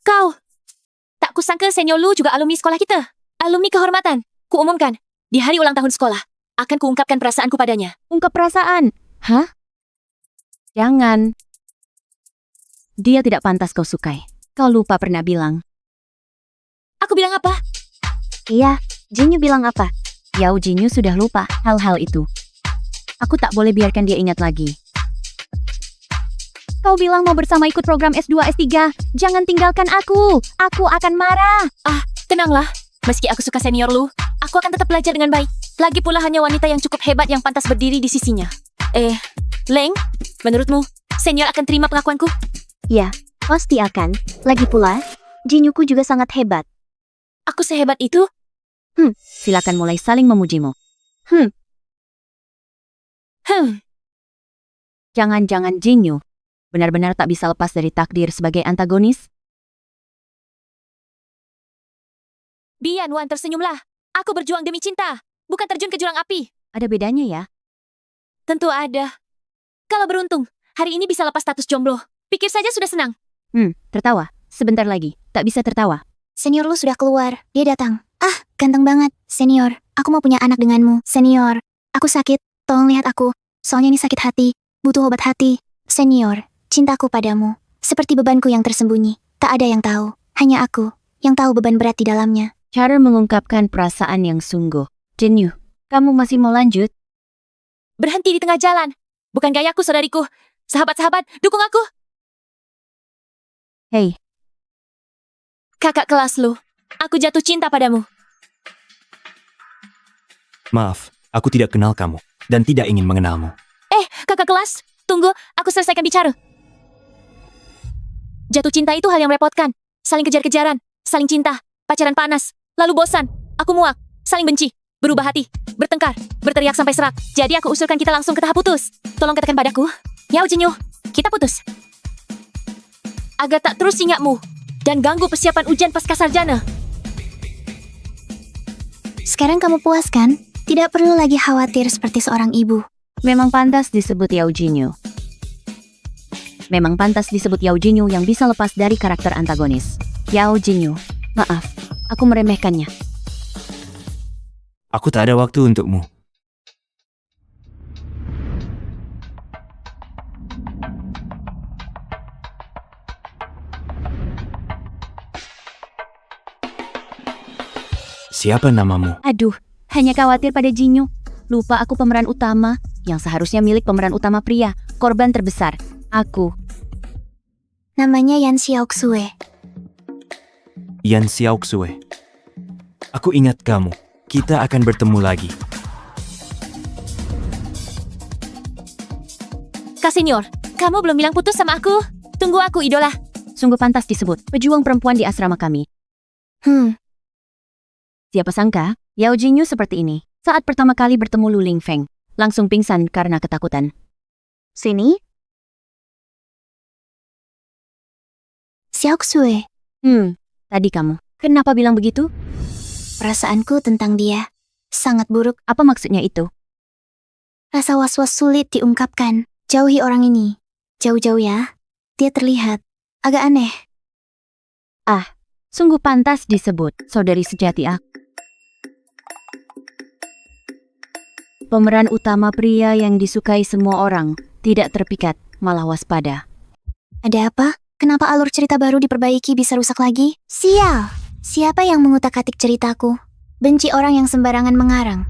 Kau. Tak kusangka senior Lu juga alumni sekolah kita. Alumni kehormatan. Kuumumkan, di hari ulang tahun sekolah, akan kuungkapkan perasaanku padanya. Ungkap perasaan. Hah? Jangan. Dia tidak pantas kau sukai. Kau lupa pernah bilang. Aku bilang apa? Iya, Jinyu bilang apa? Yao Jinyu sudah lupa hal-hal itu. Aku tak boleh biarkan dia ingat lagi. Kau bilang mau bersama ikut program S2, S3. Jangan tinggalkan aku. Aku akan marah. Tenanglah. Meski aku suka senior Lu, aku akan tetap belajar dengan baik. Lagi pula hanya wanita yang cukup hebat yang pantas berdiri di sisinya. Leng, menurutmu, senior akan terima pengakuanku? Ya, pasti akan. Lagi pula, Jinyuku juga sangat hebat. Aku sehebat itu? Silakan mulai saling memujimu. Jangan-jangan Jinyu benar-benar tak bisa lepas dari takdir sebagai antagonis? Bian Wan tersenyumlah. Aku berjuang demi cinta, bukan terjun ke jurang api. Ada bedanya ya? Tentu ada. Kalau beruntung, hari ini bisa lepas status jomblo. Pikir saja sudah senang. Tertawa. Sebentar lagi. Tak bisa tertawa. Senior Lu sudah keluar. Dia datang. Ganteng banget. Senior, aku mau punya anak denganmu. Senior, aku sakit. Tolong lihat aku. Soalnya ini sakit hati. Butuh obat hati. Senior, cintaku padamu. Seperti bebanku yang tersembunyi. Tak ada yang tahu. Hanya aku yang tahu beban berat di dalamnya. Cara mengungkapkan perasaan yang sungguh. Jinyu, kamu masih mau lanjut? Berhenti di tengah jalan. Bukan gayaku, saudariku. Sahabat-sahabat, dukung aku. Hei, Kakak kelas Lu, aku jatuh cinta padamu. Maaf, aku tidak kenal kamu dan tidak ingin mengenalmu. Kakak kelas, tunggu, aku selesaikan bicara. Jatuh cinta itu hal yang merepotkan. Saling kejar-kejaran, saling cinta, pacaran panas, lalu bosan, aku muak, saling benci, berubah hati, bertengkar, berteriak sampai serak. Jadi aku usulkan kita langsung ke tahap putus. Tolong katakan padaku, Yao Jinyu, kita putus. Agar tak terus ingatmu dan ganggu persiapan ujian pasca sarjana. Sekarang kamu puas kan? Tidak perlu lagi khawatir seperti seorang ibu. memang pantas disebut Yao Jinyu. Memang pantas disebut Yao Jinyu yang bisa lepas dari karakter antagonis. Yao Jinyu, maaf, aku meremehkannya. Aku tak ada waktu untukmu. Siapa namamu? Aduh, hanya khawatir pada Jinyu. Lupa aku pemeran utama, yang seharusnya milik pemeran utama pria, korban terbesar. Aku. Namanya Yan Xiaoxue. Yan Xiaoxue. Aku ingat kamu. Kita akan bertemu lagi. Kak Senior, kamu belum bilang putus sama aku. Tunggu aku, idola. Sungguh pantas disebut pejuang perempuan di asrama kami. Siapa sangka, Yao Jinyu seperti ini. Saat pertama kali bertemu Lu Lingfeng, langsung pingsan karena ketakutan. Sini? Xiaoxue, Tadi kamu, kenapa bilang begitu? perasaanku tentang dia sangat buruk. Apa maksudnya itu? Rasa was-was sulit diungkapkan. Jauhi orang ini. Jauh-jauh ya. Dia terlihat agak aneh. Sungguh pantas disebut saudari sejati aku. Pemeran utama pria yang disukai semua orang, tidak terpikat, malah waspada. Ada apa? Kenapa alur cerita baru diperbaiki bisa rusak lagi? Sial! Siapa yang mengutak-atik ceritaku? Benci orang yang sembarangan mengarang.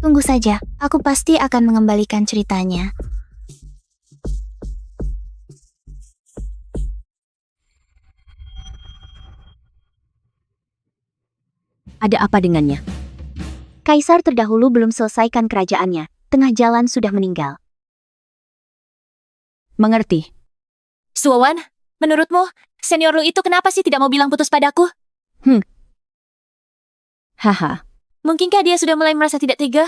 Tunggu saja, aku pasti akan mengembalikan ceritanya. Ada apa dengannya? Kaisar terdahulu belum selesaikan kerajaannya. Tengah jalan sudah meninggal. Mengerti. Suowan, menurutmu, senior lu itu kenapa sih tidak mau bilang putus padaku? Haha, Mungkinkah dia sudah mulai merasa tidak tega?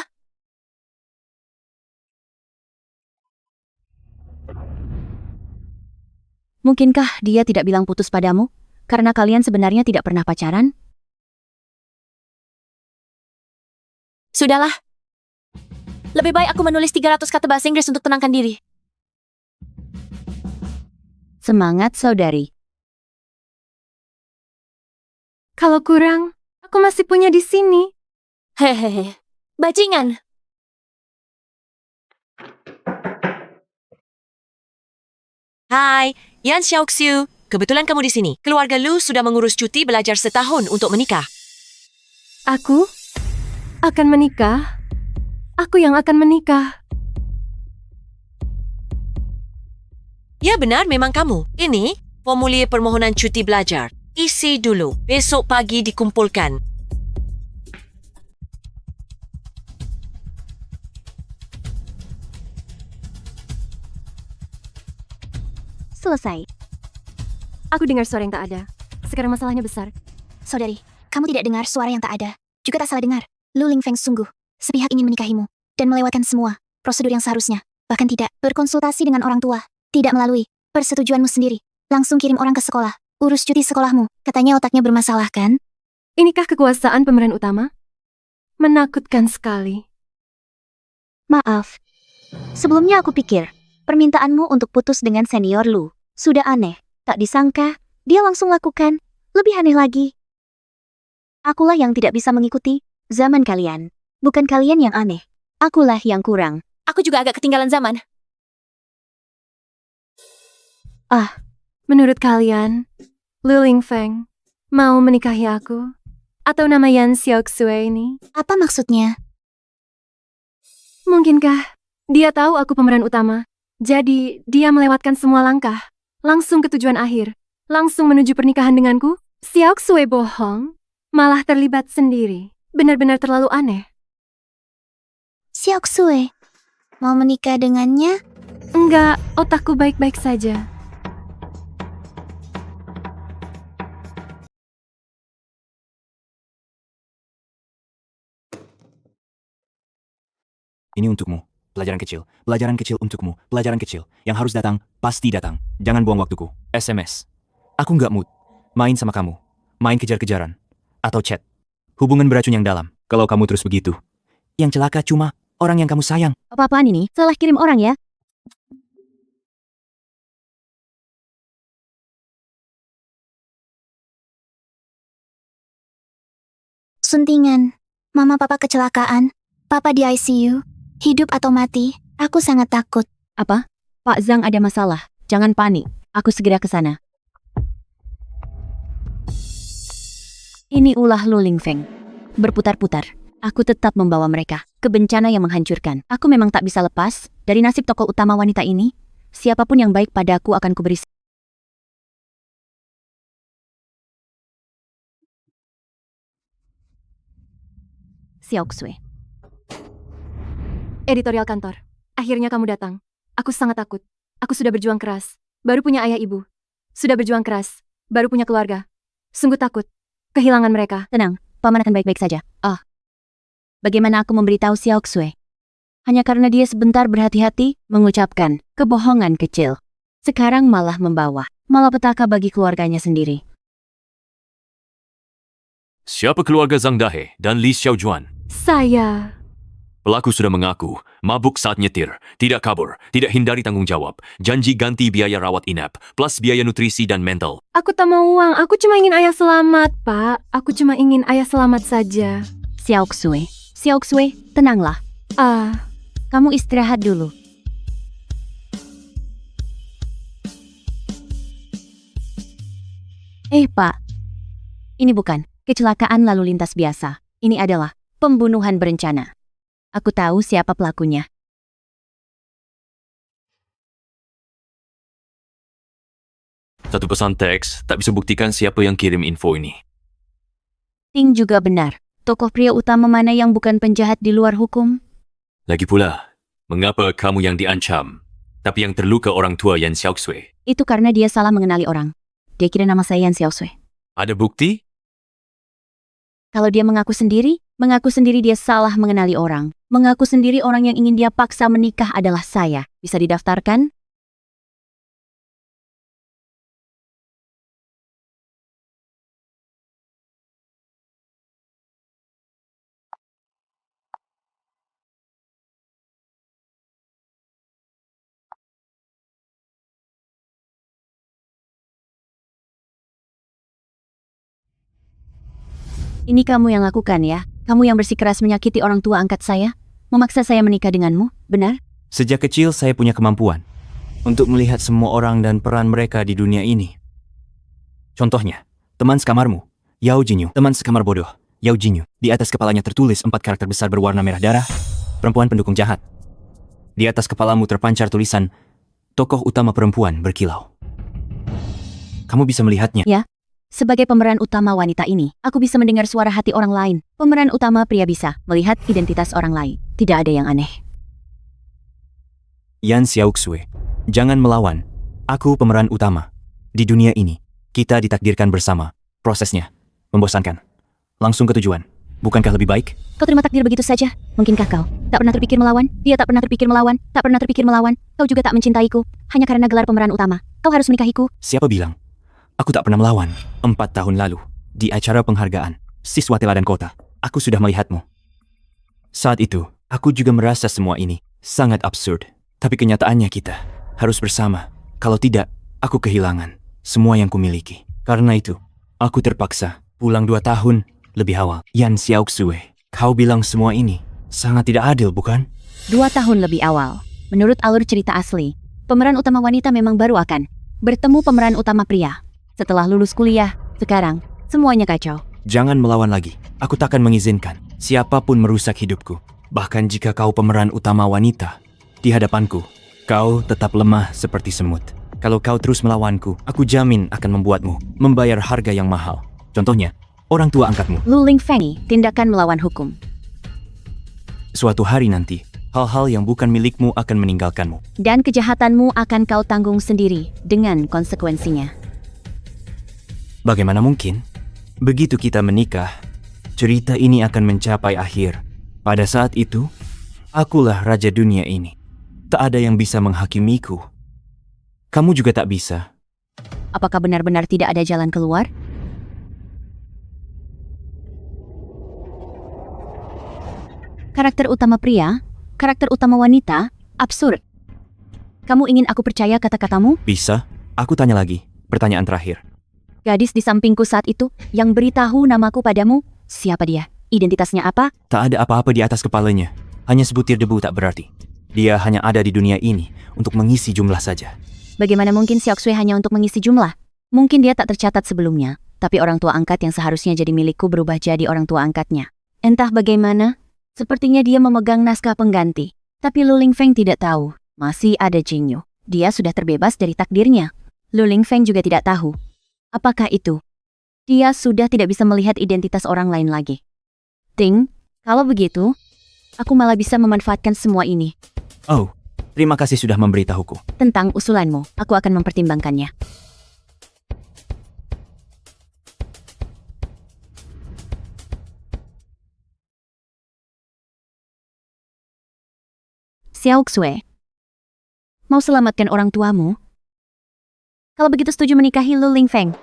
mungkinkah dia tidak bilang putus padamu? Karena kalian sebenarnya tidak pernah pacaran? Sudahlah. Lebih baik aku menulis 300 kata bahasa Inggris untuk tenangkan diri. Semangat, saudari. Kalau kurang, aku masih punya di sini. Hehehe. Bajingan. Hai, Yan Xiaoxiu. Kebetulan kamu di sini. Keluarga Lu sudah mengurus cuti belajar setahun untuk menikah. Aku akan menikah. Aku yang akan menikah. Ya benar, memang kamu. Ini formulir permohonan cuti belajar. Isi dulu. Besok pagi dikumpulkan. Selesai. Aku dengar suara yang tak ada. Sekarang masalahnya besar. Saudari, kamu tidak dengar suara yang tak ada. Juga tak salah dengar. Lu Lingfeng sungguh sepihak ingin menikahimu dan melewatkan semua prosedur yang seharusnya. Bahkan tidak berkonsultasi dengan orang tua. Tidak melalui persetujuanmu sendiri. Langsung kirim orang ke sekolah. Urus cuti sekolahmu. Katanya otaknya bermasalah kan? Inikah kekuasaan pemeran utama? Menakutkan sekali. Maaf. Sebelumnya aku pikir, permintaanmu untuk putus dengan senior Lu sudah aneh. Tak disangka, dia langsung lakukan. Lebih aneh lagi. Akulah yang tidak bisa mengikuti zaman kalian. Bukan kalian yang aneh. Akulah yang kurang. Aku juga agak ketinggalan zaman. Menurut kalian, Lu Lingfeng mau menikahi aku? Atau nama Yan Xiaoxue ini? Apa maksudnya? Mungkinkah dia tahu aku pemeran utama? Jadi, dia melewatkan semua langkah. Langsung ke tujuan akhir. Langsung menuju pernikahan denganku? Xiaoxue bohong. Malah terlibat sendiri. Benar-benar terlalu aneh. Xiaoxue. Mau menikah dengannya? Enggak, otakku baik-baik saja. Ini untukmu. Pelajaran kecil. Pelajaran kecil untukmu. Pelajaran kecil. Yang harus datang, pasti datang. Jangan buang waktuku. SMS. Aku nggak mood. Main sama kamu. Main kejar-kejaran. Atau chat. Hubungan beracun yang dalam. Kalau kamu terus begitu. Yang celaka cuma orang yang kamu sayang. Apa-apaan ini? Salah kirim orang ya? Suntingan. Mama papa kecelakaan. Papa di ICU. Hidup atau mati. Aku sangat takut. Apa? Pak Zhang ada masalah. Jangan panik. Aku segera ke sana. Ini ulah Lu Lingfeng. Berputar-putar. Aku tetap membawa mereka ke bencana yang menghancurkan. Aku memang tak bisa lepas dari nasib tokoh utama wanita ini. Siapapun yang baik padaku akan kuberi. Xiaoxue. Editorial kantor. Akhirnya kamu datang. Aku sangat takut. Aku sudah berjuang keras. Baru punya ayah ibu. Sudah berjuang keras. Baru punya keluarga. Sungguh takut. Kehilangan mereka. Tenang, paman akan baik-baik saja. Bagaimana aku memberitahu Xiaoxue? Hanya karena dia sebentar berhati-hati mengucapkan kebohongan kecil. Sekarang malah membawa malapetaka bagi keluarganya sendiri. Siapa keluarga Zhang Dahe dan Li Xiaojuan? Saya. Pelaku sudah mengaku, mabuk saat nyetir, tidak kabur, tidak hindari tanggung jawab, janji ganti biaya rawat inap, plus biaya nutrisi dan mental. Aku tak mau uang. Aku cuma ingin ayah selamat, Pak. Aku cuma ingin ayah selamat saja. Xiaoxue, Xiaoxue, tenanglah. Kamu istirahat dulu. Pak. Ini bukan kecelakaan lalu lintas biasa. Ini adalah pembunuhan berencana. Aku tahu siapa pelakunya. Satu pesan teks tak bisa buktikan siapa yang kirim info ini. Ting juga benar. Tokoh pria utama mana yang bukan penjahat di luar hukum? Lagi pula, mengapa kamu yang diancam, tapi yang terluka orang tua Yan Xiaoxue? Itu karena dia salah mengenali orang. Dia kira nama saya Yan Xiaoxue. Ada bukti? Kalau dia mengaku sendiri dia salah mengenali orang. Mengaku sendiri orang yang ingin dia paksa menikah adalah saya. Bisa didaftarkan? Ini kamu yang lakukan ya? Kamu yang bersikeras menyakiti orang tua angkat saya? Memaksa saya menikah denganmu, benar? Sejak kecil saya punya kemampuan untuk melihat semua orang dan peran mereka di dunia ini. Contohnya, teman sekamarmu, Yao Jinyu, teman sekamar bodoh, Yao Jinyu. Di atas kepalanya tertulis 4 karakter besar berwarna merah darah, perempuan pendukung jahat. Di atas kepalamu terpancar tulisan, tokoh utama perempuan berkilau. Kamu bisa melihatnya. Sebagai pemeran utama wanita ini, aku bisa mendengar suara hati orang lain. Pemeran utama pria bisa melihat identitas orang lain. Tidak ada yang aneh. Yan Xiaoxue, jangan melawan. Aku pemeran utama. Di dunia ini, kita ditakdirkan bersama. Prosesnya membosankan. Langsung ke tujuan. Bukankah lebih baik? Kau terima takdir begitu saja? Mungkinkah kau tak pernah terpikir melawan? Dia tak pernah terpikir melawan, tak pernah terpikir melawan. Kau juga tak mencintaiku, hanya karena gelar pemeran utama. Kau harus menikahiku. Siapa bilang? Aku tak pernah melawan. 4 tahun lalu, di acara penghargaan siswa teladan kota, aku sudah melihatmu. Saat itu, aku juga merasa semua ini sangat absurd. Tapi kenyataannya kita harus bersama. Kalau tidak, aku kehilangan semua yang kumiliki. Karena itu, aku terpaksa pulang 2 tahun lebih awal. Yan Xiaoxue, kau bilang semua ini sangat tidak adil, bukan? 2 tahun lebih awal. Menurut alur cerita asli, pemeran utama wanita memang baru akan bertemu pemeran utama pria. Setelah lulus kuliah, sekarang semuanya kacau. Jangan melawan lagi. Aku takkan mengizinkan siapapun merusak hidupku. Bahkan jika kau pemeran utama wanita di hadapanku, kau tetap lemah seperti semut. Kalau kau terus melawanku, aku jamin akan membuatmu membayar harga yang mahal. Contohnya, orang tua angkatmu. Lu Lingfeng, tindakan melawan hukum. Suatu hari nanti, hal-hal yang bukan milikmu akan meninggalkanmu. Dan kejahatanmu akan kau tanggung sendiri dengan konsekuensinya. Bagaimana mungkin? Begitu kita menikah, cerita ini akan mencapai akhir. Pada saat itu, akulah raja dunia ini. Tak ada yang bisa menghakimiku. Kamu juga tak bisa. Apakah benar-benar tidak ada jalan keluar? Karakter utama pria, karakter utama wanita, absurd. Kamu ingin aku percaya kata-katamu? Bisa? Aku tanya lagi, pertanyaan terakhir. Gadis di sampingku saat itu yang beritahu namaku padamu, siapa dia? Identitasnya apa? Tak ada apa-apa di atas kepalanya. Hanya sebutir debu tak berarti. Dia hanya ada di dunia ini untuk mengisi jumlah saja. Bagaimana mungkin Xiaoxue hanya untuk mengisi jumlah? Mungkin dia tak tercatat sebelumnya, tapi orang tua angkat yang seharusnya jadi milikku berubah jadi orang tua angkatnya. Entah bagaimana, sepertinya dia memegang naskah pengganti. Tapi Lu Lingfeng tidak tahu, masih ada Jinyu. Dia sudah terbebas dari takdirnya. Lu Lingfeng juga tidak tahu. Apakah itu? Dia sudah tidak bisa melihat identitas orang lain lagi. Ting, kalau begitu, aku malah bisa memanfaatkan semua ini. Oh, terima kasih sudah memberitahuku. Tentang usulanmu, aku akan mempertimbangkannya. Xiaoxue, mau selamatkan orang tuamu? Kalau begitu setuju menikahi Lu Lingfeng.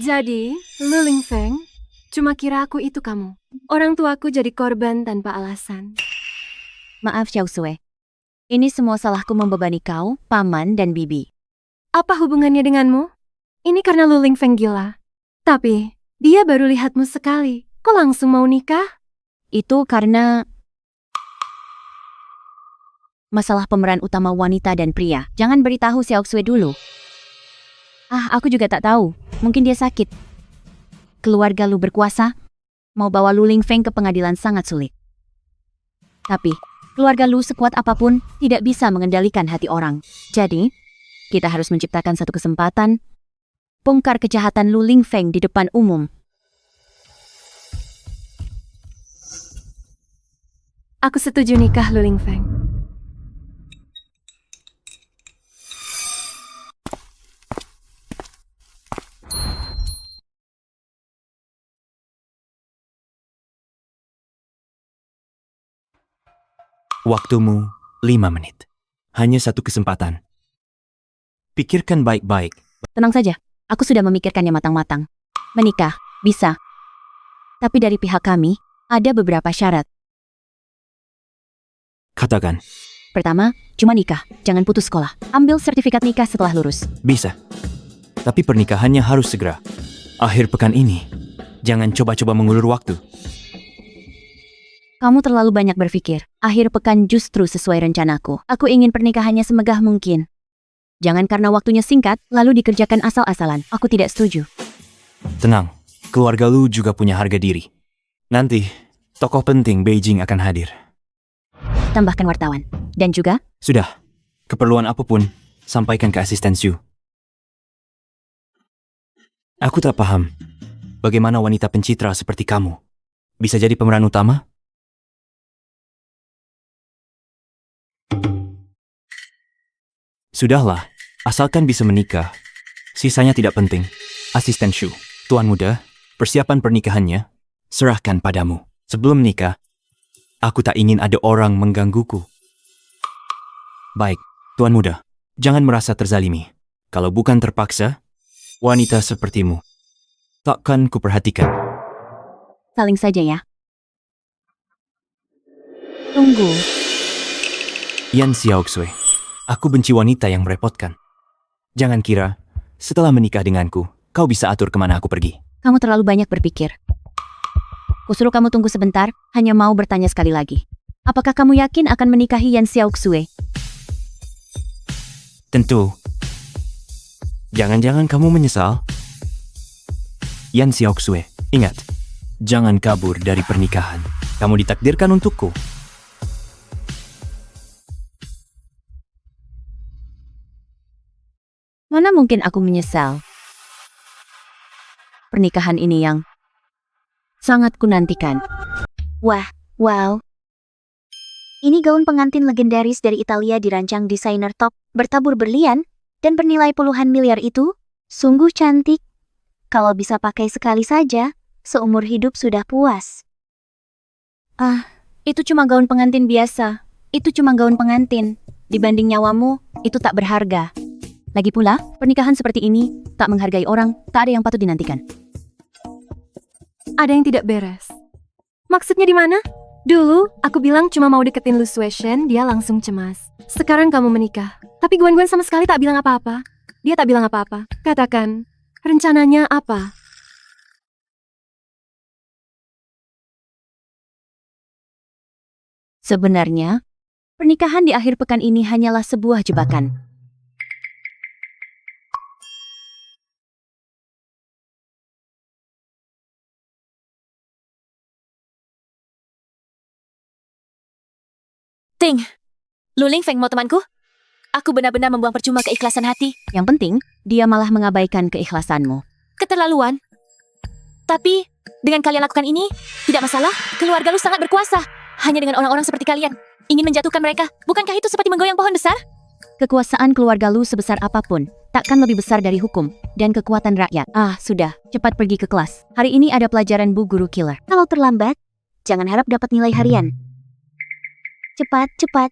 Jadi, Lu Lingfeng, cuma kira aku itu kamu. Orang tuaku jadi korban tanpa alasan. Maaf Xiaoxue, ini semua salahku membebani kau, paman, dan bibi. Apa hubungannya denganmu? Ini karena Lu Lingfeng gila. Tapi, dia baru lihatmu sekali. Kok langsung mau nikah? Itu karena masalah pemeran utama wanita dan pria. Jangan beritahu Xiaoxue dulu. Aku juga tak tahu. Mungkin dia sakit. Keluarga Lu berkuasa, mau bawa Lu Lingfeng ke pengadilan sangat sulit. Tapi, keluarga Lu sekuat apapun tidak bisa mengendalikan hati orang. Jadi, kita harus menciptakan satu kesempatan, bongkar kejahatan Lu Lingfeng di depan umum. Aku setuju nikah Lu Lingfeng. Waktumu 5 menit. Hanya satu kesempatan. Pikirkan baik-baik. Tenang saja, aku sudah memikirkannya matang-matang. Menikah, bisa. Tapi dari pihak kami, ada beberapa syarat. Katakan, Pertama, cuma nikah, jangan putus sekolah. Ambil sertifikat nikah setelah lulus. bisa. Tapi pernikahannya harus segera. Akhir pekan ini, jangan coba-coba mengulur waktu. Kamu terlalu banyak berpikir. Akhir pekan justru sesuai rencanaku. Aku ingin pernikahannya semegah mungkin. Jangan karena waktunya singkat, lalu dikerjakan asal-asalan. Aku tidak setuju. Tenang, keluarga lu juga punya harga diri. Nanti, tokoh penting Beijing akan hadir. Tambahkan wartawan. Dan juga, Sudah, keperluan apapun, sampaikan ke asisten Xu. Aku tak paham, bagaimana wanita pencitra seperti kamu bisa jadi pemeran utama? Sudahlah, asalkan bisa menikah. Sisanya tidak penting. Asisten Xu, tuan muda, persiapan pernikahannya, serahkan padamu. Sebelum menikah, aku tak ingin ada orang menggangguku. Baik, tuan muda, jangan merasa terzalimi. Kalau bukan terpaksa, wanita sepertimu takkan kuperhatikan. saling saja ya. Tunggu. Yan Xiaoxue, aku benci wanita yang merepotkan. Jangan kira, setelah menikah denganku, kau bisa atur kemana aku pergi. Kamu terlalu banyak berpikir. Kusuruh kamu tunggu sebentar, hanya mau bertanya sekali lagi. Apakah kamu yakin akan menikahi Yan Xiaoxue? Tentu. Jangan-jangan kamu menyesal? Yan Xiaoxue, ingat, jangan kabur dari pernikahan. Kamu ditakdirkan untukku. Mana mungkin aku menyesal? Pernikahan ini yang sangat kunantikan. Wah, wow. Ini gaun pengantin legendaris dari Italia dirancang desainer top, bertabur berlian, dan bernilai puluhan miliar itu, sungguh cantik. Kalau bisa pakai sekali saja, seumur hidup sudah puas. Itu cuma gaun pengantin biasa. Itu cuma gaun pengantin. Dibanding nyawamu, itu tak berharga. Lagi pula, pernikahan seperti ini tak menghargai orang, tak ada yang patut dinantikan. Ada yang tidak beres. Maksudnya di mana? Dulu, aku bilang cuma mau deketin Lu Sueshen, dia langsung cemas. Sekarang kamu menikah. Tapi Guan sama sekali tak bilang apa-apa. Dia tak bilang apa-apa. Katakan, rencananya apa? Sebenarnya, pernikahan di akhir pekan ini hanyalah sebuah jebakan. Ting, Lu Lingfeng mau temanku? Aku benar-benar membuang percuma keikhlasan hati. Yang penting, dia malah mengabaikan keikhlasanmu. Keterlaluan. Tapi, dengan kalian lakukan ini, tidak masalah. Keluarga lu sangat berkuasa. Hanya dengan orang-orang seperti kalian. Ingin menjatuhkan mereka. Bukankah itu seperti menggoyang pohon besar? Kekuasaan keluarga lu sebesar apapun, takkan lebih besar dari hukum dan kekuatan rakyat. Sudah, cepat pergi ke kelas. Hari ini ada pelajaran Bu Guru Killer. Kalau terlambat, jangan harap dapat nilai harian. Cepat, cepat.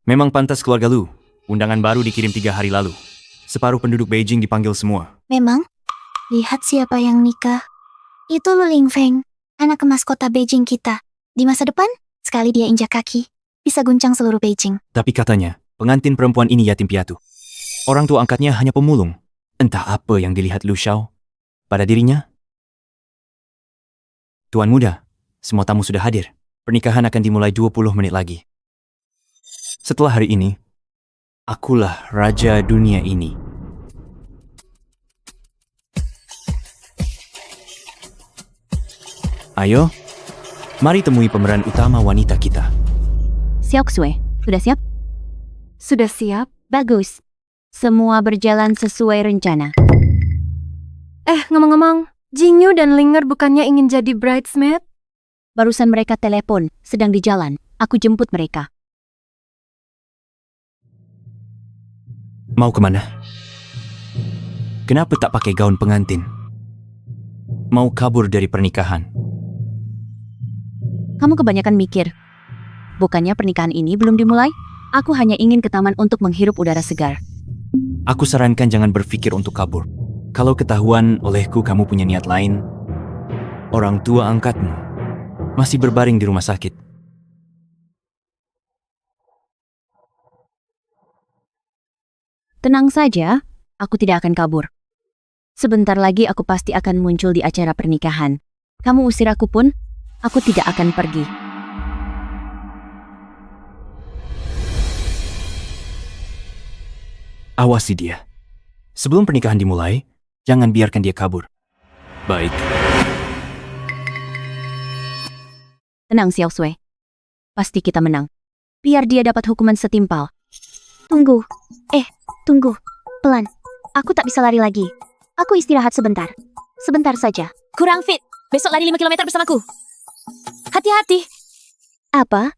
Memang pantas keluarga lu. Undangan baru dikirim 3 hari lalu. Separuh penduduk Beijing dipanggil semua. Memang? Lihat siapa yang nikah. Itu Lu Lingfeng, anak emas kota Beijing kita. Di masa depan, sekali dia injak kaki, bisa guncang seluruh Beijing. Tapi katanya, pengantin perempuan ini yatim piatu. Orang tua angkatnya hanya pemulung. Entah apa yang dilihat Lu Xiao pada dirinya. Tuan muda, semua tamu sudah hadir. Pernikahan akan dimulai 20 menit lagi. Setelah hari ini, akulah raja dunia ini. Ayo, mari temui pemeran utama wanita kita. Xiaoxue, sudah siap? Sudah siap? Bagus. Semua berjalan sesuai rencana. Ngomong-ngomong, Jingyu dan Linger bukannya ingin jadi bridesmaid? Barusan mereka telepon, sedang di jalan. Aku jemput mereka. Mau kemana? Kenapa tak pakai gaun pengantin? Mau kabur dari pernikahan? Kamu kebanyakan mikir. Bukannya pernikahan ini belum dimulai? Aku hanya ingin ke taman untuk menghirup udara segar. Aku sarankan jangan berpikir untuk kabur. Kalau ketahuan olehku kamu punya niat lain, orang tua angkatmu masih berbaring di rumah sakit. Tenang saja, aku tidak akan kabur. Sebentar lagi aku pasti akan muncul di acara pernikahan. Kamu usir aku pun, aku tidak akan pergi. Awasi dia. Sebelum pernikahan dimulai, jangan biarkan dia kabur. Baik. Tenang Xiao Sui. Pasti kita menang. Biar dia dapat hukuman setimpal. Tunggu. Tunggu. Pelan. Aku tak bisa lari lagi. Aku istirahat sebentar. Sebentar saja. Kurang fit. Besok lari 5 km bersamaku. Hati-hati. Apa?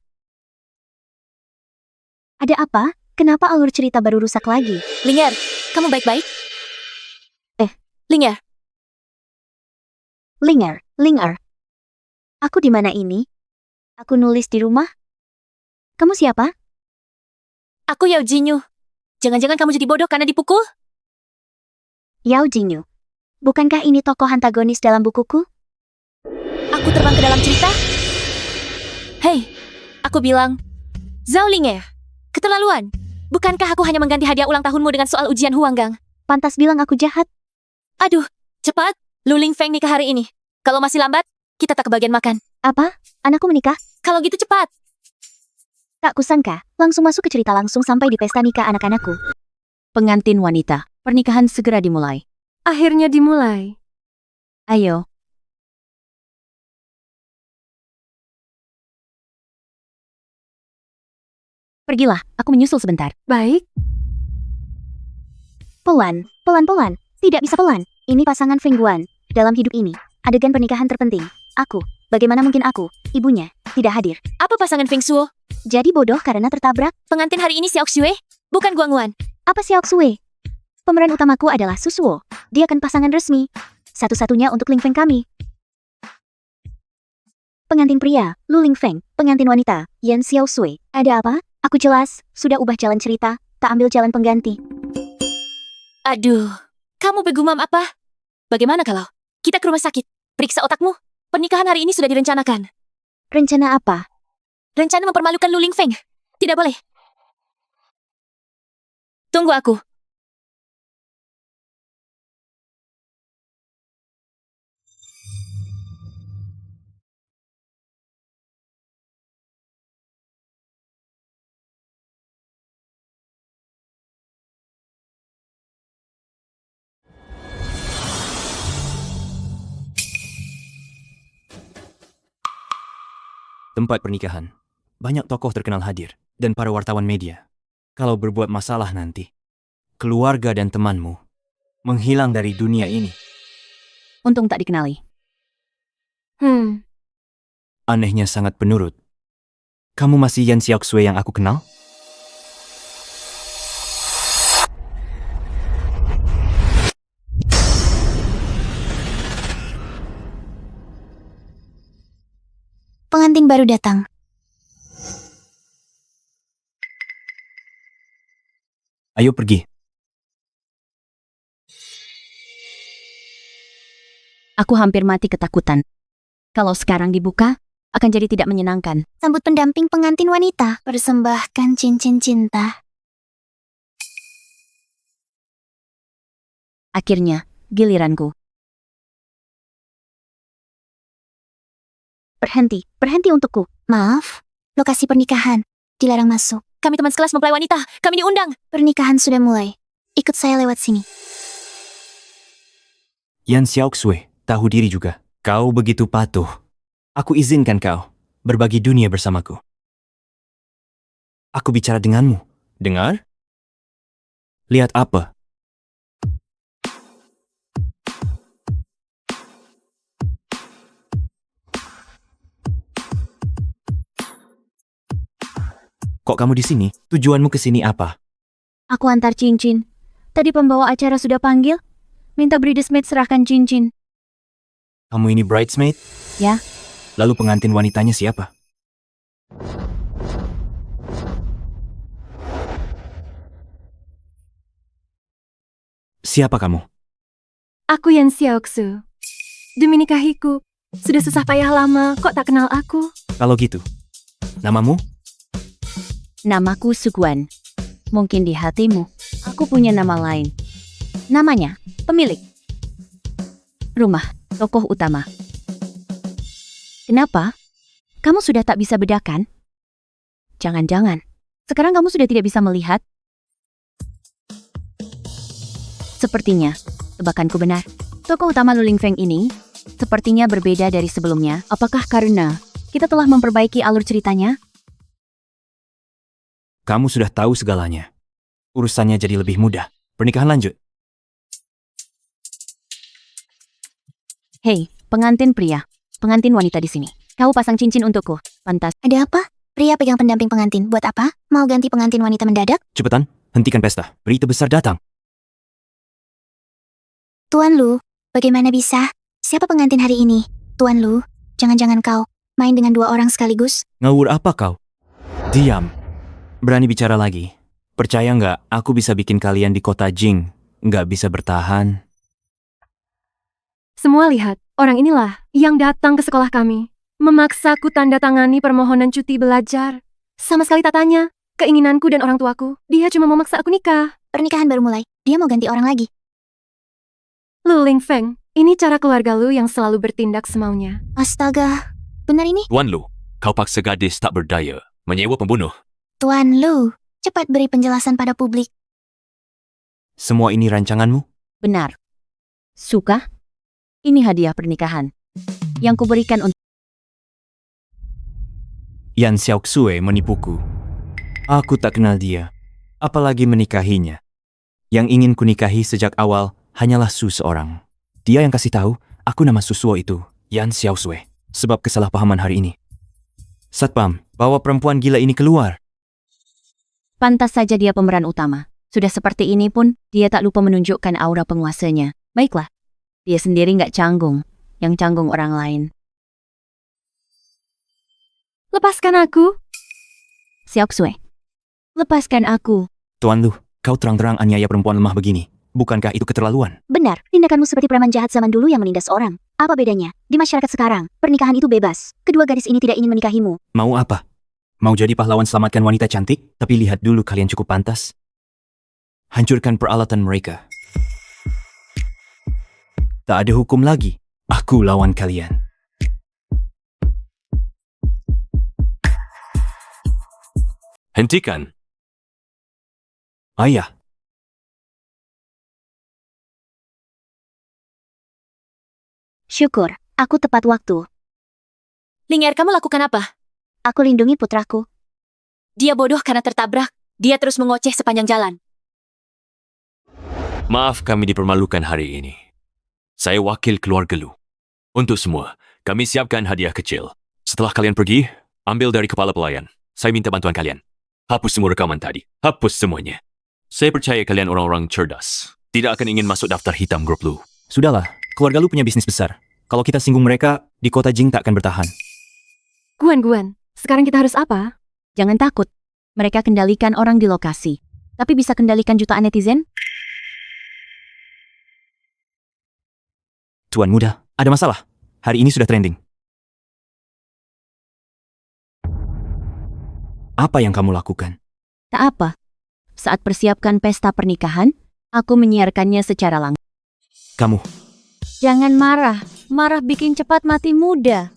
Ada apa? Kenapa alur cerita baru rusak lagi? Linger, kamu baik-baik? Linger, Linger. Aku di mana ini? Aku nulis di rumah? Kamu siapa? aku Yao Jinyu. Jangan-jangan kamu jadi bodoh karena dipukul? Yao Jinyu. Bukankah ini tokoh antagonis dalam bukuku? Aku terbang ke dalam cerita? Hei, aku bilang, Zhao Linger, keterlaluan. Bukankah aku hanya mengganti hadiah ulang tahunmu dengan soal ujian Huanggang? Pantas bilang aku jahat. Aduh, cepat. Lu Ling Feng nikah hari ini. Kalau masih lambat, kita tak kebagian makan. Apa? Anakku menikah? Kalau gitu cepat. Tak kusangka, langsung masuk ke cerita langsung sampai di pesta nikah anak-anakku. Pengantin wanita, pernikahan segera dimulai. Akhirnya dimulai. Ayo. Pergilah, aku menyusul sebentar. Baik, Pelan. Tidak bisa pelan. Ini pasangan Feng Guan. Dalam hidup ini, adegan pernikahan terpenting. Aku, bagaimana mungkin aku, ibunya, tidak hadir. Apa pasangan Feng Shuo? Jadi bodoh karena tertabrak? Pengantin hari ini Xiao Xue, bukan Guangwan. Apa Xiao Xue? Pemeran utamaku adalah Susuo. Dia kan pasangan resmi. Satu-satunya untuk Ling Feng kami. Pengantin pria, Lu Ling Feng. Pengantin wanita, Yan Xiao Xue. Ada apa? Aku jelas, sudah ubah jalan cerita, tak ambil jalan pengganti. Aduh, kamu bergumam apa? Bagaimana kalau kita ke rumah sakit? Periksa otakmu. Pernikahan hari ini sudah direncanakan. Rencana apa? Rencana mempermalukan Lu Ling Feng. Tidak boleh. Tunggu aku. Tempat pernikahan. Banyak tokoh terkenal hadir. Dan para wartawan media. Kalau berbuat masalah nanti, keluarga dan temanmu menghilang dari dunia ini. Untung tak dikenali. Anehnya sangat penurut. Kamu masih Yan Xiaoxue yang aku kenal? Pengantin baru datang. Ayo pergi. Aku hampir mati ketakutan. Kalau sekarang dibuka, akan jadi tidak menyenangkan. Sambut pendamping pengantin wanita. Persembahkan cincin cinta. Akhirnya, giliranku. Berhenti untukku. Maaf, lokasi pernikahan. Dilarang masuk. Kami teman sekelas mempelai wanita. Kami diundang. Pernikahan sudah mulai. Ikut saya lewat sini. Yan Xiaoxue, tahu diri juga. Kau begitu patuh. Aku izinkan kau berbagi dunia bersamaku. Aku bicara denganmu. Dengar? Lihat apa? Kok kamu di sini? Tujuanmu ke sini apa? Aku antar cincin. Tadi pembawa acara sudah panggil. Minta bridesmaid serahkan cincin. Kamu ini bridesmaid? Ya. Lalu pengantin wanitanya siapa? Siapa kamu? Aku Yan Xiaoxue. Demi nikahiku, sudah susah payah lama, kok tak kenal aku? Kalau gitu, namamu? Namaku Suguan. Mungkin di hatimu, Aku punya nama lain. Namanya, pemilik. Rumah, tokoh utama. Kenapa? Kamu sudah tak bisa bedakan? Jangan-jangan. Sekarang kamu sudah tidak bisa melihat? Sepertinya, tebakanku benar. Tokoh utama Lu Lingfeng ini sepertinya berbeda dari sebelumnya. Apakah karena kita telah memperbaiki alur ceritanya? Kamu sudah tahu segalanya. Urusannya jadi lebih mudah. Pernikahan lanjut. Hei, pengantin pria. Pengantin wanita di sini. Kau pasang cincin untukku. Pantas. Ada apa? Pria pegang pendamping pengantin. Buat apa? Mau ganti pengantin wanita mendadak? Cepetan, hentikan pesta. Berita besar datang. Tuan Lu, bagaimana bisa? Siapa pengantin hari ini? Tuan Lu, jangan-jangan kau main dengan dua orang sekaligus? Ngawur apa kau? Diam. Berani bicara lagi. Percaya nggak, aku bisa bikin kalian di kota Jing nggak bisa bertahan. Semua lihat, orang inilah yang datang ke sekolah kami. Memaksaku tanda tangani permohonan cuti belajar. Sama sekali tak tanya keinginanku dan orang tuaku. Dia cuma memaksa aku nikah. Pernikahan baru mulai, dia mau ganti orang lagi. Lu Lingfeng, ini cara keluarga lu yang selalu bertindak semaunya. Astaga, benar ini? Tuan Lu, kau paksa gadis tak berdaya menyewa pembunuh. Tuan Lu, cepat beri penjelasan pada publik. Semua ini rancanganmu? Benar. Suka? Ini hadiah pernikahan yang kuberikan untuk Yan Xiaoxue menipuku. Aku tak kenal dia, apalagi menikahinya. Yang ingin kunikahi sejak awal hanyalah Su seorang. Dia yang kasih tahu aku nama Susuo itu, Yan Xiaoxue. Sebab kesalahpahaman hari ini. Satpam, bawa perempuan gila ini keluar. pantas saja dia pemeran utama. Sudah seperti ini pun, dia tak lupa menunjukkan aura penguasanya. Baiklah, dia sendiri nggak canggung, yang canggung orang lain. Lepaskan aku. Xiaoxue, lepaskan aku. Tuan Lu, kau terang-terang aniaya perempuan lemah begini. Bukankah itu keterlaluan? Benar, tindakanmu seperti preman jahat zaman dulu yang menindas orang. Apa bedanya? Di masyarakat sekarang, pernikahan itu bebas. Kedua gadis ini tidak ingin menikahimu. Mau apa? Mau jadi pahlawan selamatkan wanita cantik? Tapi lihat dulu kalian cukup pantas. Hancurkan peralatan mereka. Tak ada hukum lagi. Aku lawan kalian. Hentikan. Ayah, Syukur, aku tepat waktu. Linger, kamu lakukan apa? Aku lindungi putraku. Dia bodoh karena tertabrak. Dia terus mengoceh sepanjang jalan. Maaf kami dipermalukan hari ini. Saya wakil keluarga Lu. Untuk semua, kami siapkan hadiah kecil. Setelah kalian pergi, ambil dari kepala pelayan. Saya minta bantuan kalian. Hapus semua rekaman tadi. Hapus semuanya. Saya percaya kalian orang-orang cerdas. Tidak akan ingin masuk daftar hitam grup Lu. sudahlah. Keluarga Lu punya bisnis besar. Kalau kita singgung mereka, di kota Jing tak akan bertahan. Guan, sekarang kita harus apa? Jangan takut. Mereka kendalikan orang di lokasi. Tapi bisa kendalikan jutaan netizen? Tuan muda, ada masalah. Hari ini sudah trending. Apa yang kamu lakukan? Tak apa. Saat persiapkan pesta pernikahan, aku menyiarkannya secara langsung. Kamu, Jangan marah. Marah bikin cepat mati muda.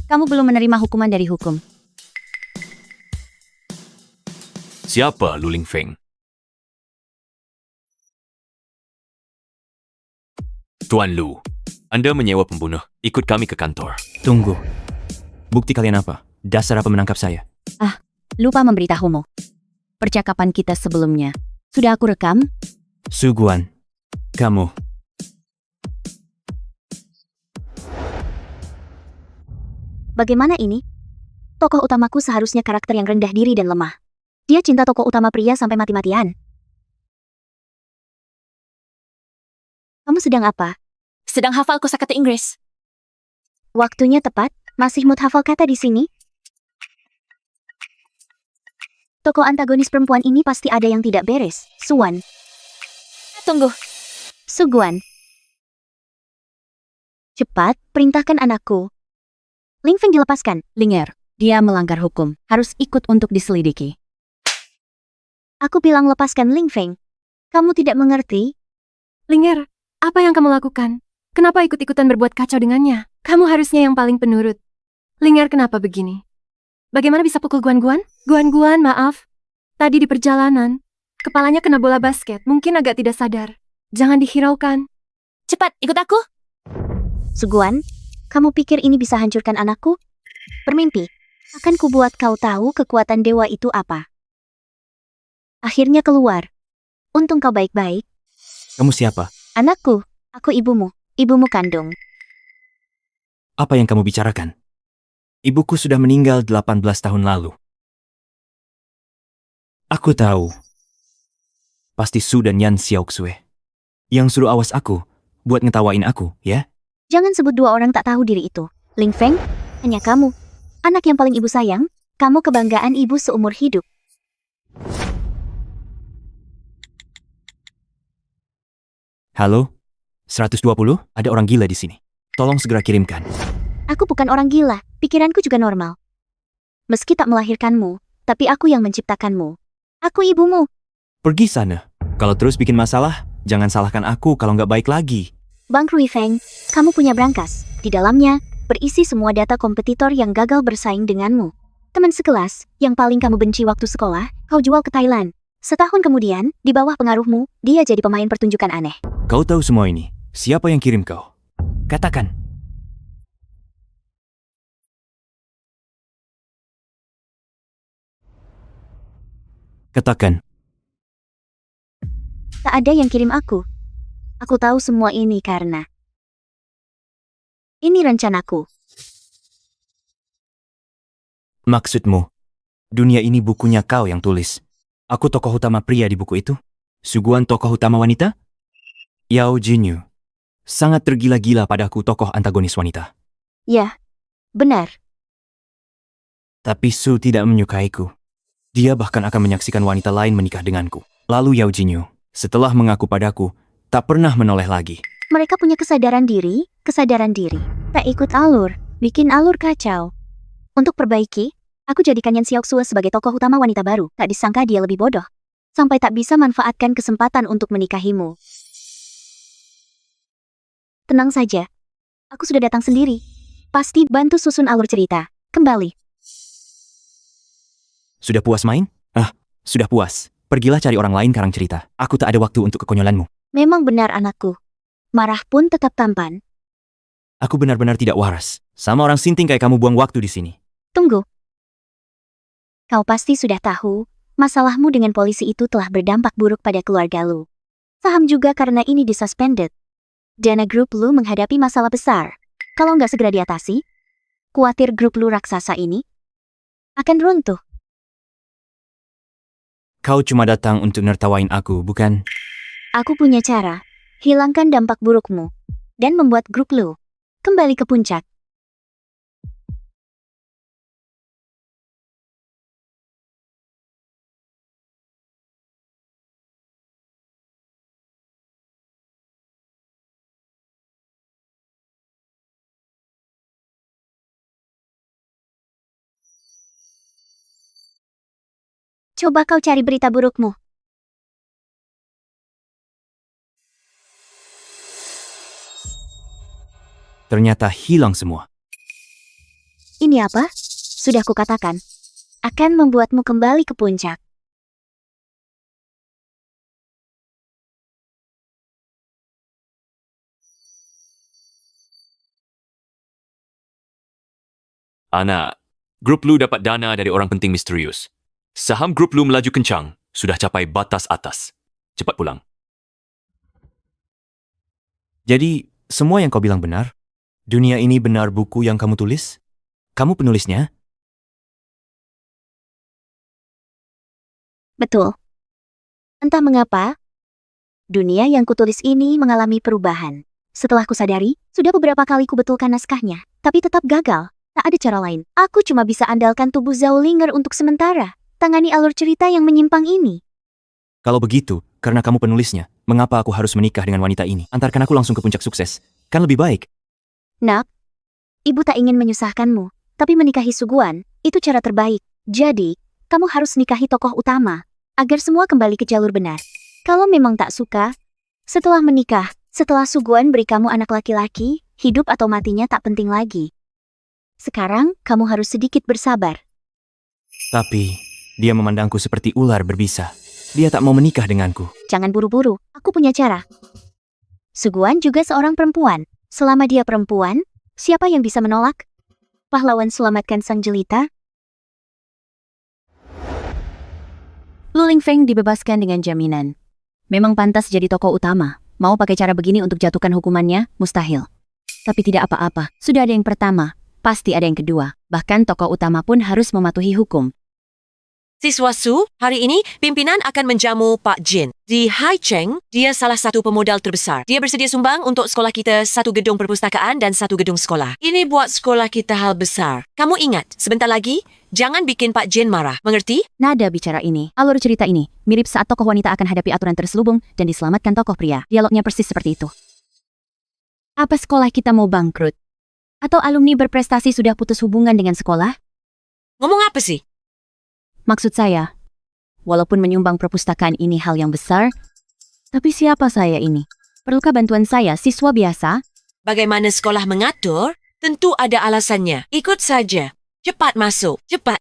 Kamu belum menerima hukuman dari hukum. Siapa Lu Lingfeng? Tuan Lu, Anda menyewa pembunuh. Ikut kami ke kantor. tunggu. Bukti kalian apa? Dasar apa menangkap saya? Lupa memberitahumu. Percakapan kita sebelumnya. Sudah aku rekam? Suguan, kamu. Bagaimana ini? Tokoh utamaku seharusnya karakter yang rendah diri dan lemah. Dia cinta tokoh utama pria sampai mati-matian. Kamu sedang apa? Sedang hafal kosakata Inggris. Waktunya tepat? Masih mood hafal kata di sini? Tokoh antagonis perempuan ini pasti ada yang tidak beres. Suan. Tunggu. Suguan. Cepat, perintahkan anakku. Lingfeng dilepaskan. Linger, dia melanggar hukum. Harus ikut untuk diselidiki. Aku bilang lepaskan Lingfeng. Kamu tidak mengerti? Linger, apa yang kamu lakukan? Kenapa ikut-ikutan berbuat kacau dengannya? Kamu harusnya yang paling penurut. Linger, kenapa begini? Bagaimana bisa pukul Guan-Guan? Guan-Guan, maaf. Tadi di perjalanan, kepalanya kena bola basket, mungkin agak tidak sadar. Jangan dihiraukan. Cepat, ikut aku. Suguan, kamu pikir ini bisa hancurkan anakku? Bermimpi, akan kubuat kau tahu kekuatan dewa itu apa. Akhirnya keluar. Untung kau baik-baik. Kamu siapa? Anakku, aku ibumu kandung. Apa yang kamu bicarakan? Ibuku sudah meninggal 18 tahun lalu. Aku tahu. Pasti Su dan Yan Xiaoxue. Yang suruh awas aku, buat ngetawain aku, ya? Jangan sebut dua orang tak tahu diri itu. Ling Feng, hanya kamu. Anak yang paling ibu sayang, kamu kebanggaan ibu seumur hidup. Halo? 120? Ada orang gila di sini. Tolong segera kirimkan. Aku bukan orang gila, pikiranku juga normal. Meski tak melahirkanmu, tapi aku yang menciptakanmu. Aku ibumu. Pergi sana. Kalau terus bikin masalah, jangan salahkan aku kalau nggak baik lagi. Bang Rui Feng, kamu punya brankas. Di dalamnya, berisi semua data kompetitor yang gagal bersaing denganmu. Teman sekelas, yang paling kamu benci waktu sekolah, kau jual ke Thailand. Setahun kemudian, di bawah pengaruhmu, dia jadi pemain pertunjukan aneh. Kau tahu semua ini. Siapa yang kirim kau? Katakan. Katakan. Tak ada yang kirim aku. Aku tahu semua ini karena... Ini rencanaku. Maksudmu, dunia ini bukunya kau yang tulis. Aku tokoh utama pria di buku itu? Suguhan tokoh utama wanita? Yao Jinyu. Sangat tergila-gila padaku tokoh antagonis wanita. Ya, benar. Tapi Su tidak menyukaiku. Dia bahkan akan menyaksikan wanita lain menikah denganku. Lalu Yao Jinyu, setelah mengaku padaku, tak pernah menoleh lagi. Mereka punya kesadaran diri. Tak ikut alur, bikin alur kacau. Untuk perbaiki, aku jadikan Yan Xiaoxue sebagai tokoh utama wanita baru. Tak disangka dia lebih bodoh. Sampai tak bisa manfaatkan kesempatan untuk menikahimu. Tenang saja. Aku sudah datang sendiri. Pasti bantu susun alur cerita. Kembali. Sudah puas main? Sudah puas. Pergilah cari orang lain karang cerita. Aku tak ada waktu untuk kekonyolanmu. Memang benar anakku. Marah pun tetap tampan. Aku benar-benar tidak waras. Sama orang sinting kayak kamu buang waktu di sini. Tunggu. Kau pasti sudah tahu, masalahmu dengan polisi itu telah berdampak buruk pada keluarga Lu. Saham juga karena ini disuspended. Dana grup Lu menghadapi masalah besar. Kalau nggak segera diatasi, khawatir grup Lu raksasa ini akan runtuh. Kau cuma datang untuk nertawain aku, bukan? Aku punya cara, hilangkan dampak burukmu, dan membuat grup Lu kembali ke puncak. Coba kau cari berita burukmu. Ternyata hilang semua. Ini apa? Sudah kukatakan. Akan membuatmu kembali ke puncak. Anak, grup Lu dapat dana dari orang penting misterius. Saham grup Lu melaju kencang, sudah capai batas atas. Cepat pulang. Jadi, semua yang kau bilang benar? Dunia ini benar buku yang kamu tulis? Kamu penulisnya? Betul. Entah mengapa, dunia yang kutulis ini mengalami perubahan. Setelah kusadari, sudah beberapa kali kubetulkan naskahnya, tapi tetap gagal. Tak ada cara lain. Aku cuma bisa andalkan tubuh Zhao Linger untuk sementara. Tangani alur cerita yang menyimpang ini. Kalau begitu, karena kamu penulisnya, mengapa aku harus menikah dengan wanita ini? Antarkan aku langsung ke puncak sukses. Kan lebih baik. Nak, ibu tak ingin menyusahkanmu, tapi menikahi Suguhan, itu cara terbaik. Jadi, kamu harus nikahi tokoh utama, agar semua kembali ke jalur benar. Kalau memang tak suka, setelah menikah, setelah Suguan beri kamu anak laki-laki, hidup atau matinya tak penting lagi. Sekarang, kamu harus sedikit bersabar. Tapi, dia memandangku seperti ular berbisa. Dia tak mau menikah denganku. Jangan buru-buru, aku punya cara. Suguan juga seorang perempuan. Selama dia perempuan, siapa yang bisa menolak? Pahlawan selamatkan sang jelita? Lu Lingfeng dibebaskan dengan jaminan. Memang pantas jadi tokoh utama. Mau pakai cara begini untuk jatuhkan hukumannya, mustahil. Tapi tidak apa-apa, sudah ada yang pertama, pasti ada yang kedua. Bahkan tokoh utama pun harus mematuhi hukum. Siswa Su, hari ini pimpinan akan menjamu Pak Jin. Di Hai Cheng, dia salah satu pemodal terbesar. Dia bersedia sumbang untuk sekolah kita 1 gedung perpustakaan dan 1 gedung sekolah. Ini buat sekolah kita hal besar. Kamu ingat, sebentar lagi, jangan bikin Pak Jin marah. Mengerti? Nada bicara ini, alur cerita ini, mirip saat tokoh wanita akan hadapi aturan terselubung dan diselamatkan tokoh pria. Dialognya persis seperti itu. Apa sekolah kita mau bangkrut? Atau alumni berprestasi sudah putus hubungan dengan sekolah? Ngomong apa sih? Maksud saya, walaupun menyumbang perpustakaan ini hal yang besar, tapi siapa saya ini? Perlukah bantuan saya, siswa biasa? Bagaimana sekolah mengatur? Tentu ada alasannya. Ikut saja. Cepat masuk. Cepat.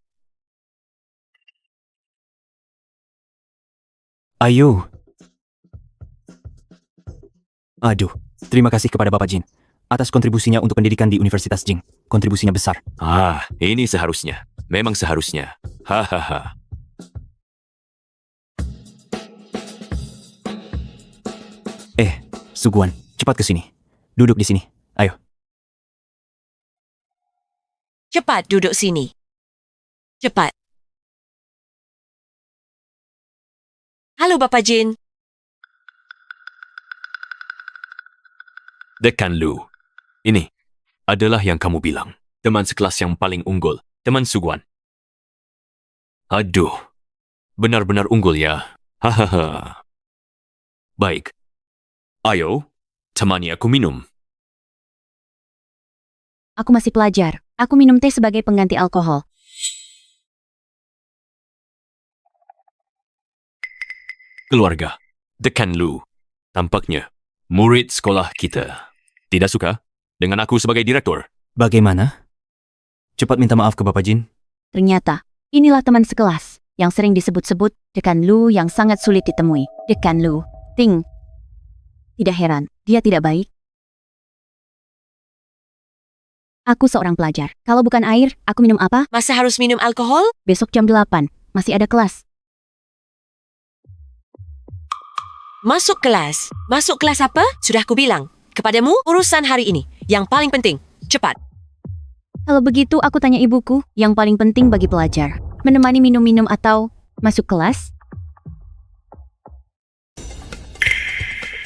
Ayo. Aduh, terima kasih kepada Bapak Jin atas kontribusinya untuk pendidikan di Universitas Jing. Kontribusinya besar. Ini seharusnya. Memang seharusnya. Hahaha. Suguan, cepat ke sini. Duduk di sini. Ayo. Cepat duduk sini. Cepat. Halo Bapak Jin. Dekan Lu. Ini adalah yang kamu bilang. Teman sekelas yang paling unggul. Teman Suguan. Aduh. Benar-benar unggul ya. Hahaha. Baik. Ayo, temani aku minum. Aku masih pelajar. Aku minum teh sebagai pengganti alkohol. Keluarga. Dekan Lu. Tampaknya murid sekolah kita. Tidak suka dengan aku sebagai direktur. Bagaimana? Cepat minta maaf ke Bapak Jin. Ternyata, inilah teman sekelas yang sering disebut-sebut Dekan Lu yang sangat sulit ditemui. Dekan Lu. Ting. Tidak heran, dia tidak baik. Aku seorang pelajar. Kalau bukan air, aku minum apa? Masa harus minum alkohol? Besok jam 8. Masih ada kelas. Masuk kelas. Masuk kelas apa? Sudah aku bilang. Kepadamu, urusan hari ini. Yang paling penting. Cepat. Kalau begitu, aku tanya ibuku, yang paling penting bagi pelajar. Menemani minum-minum atau masuk kelas?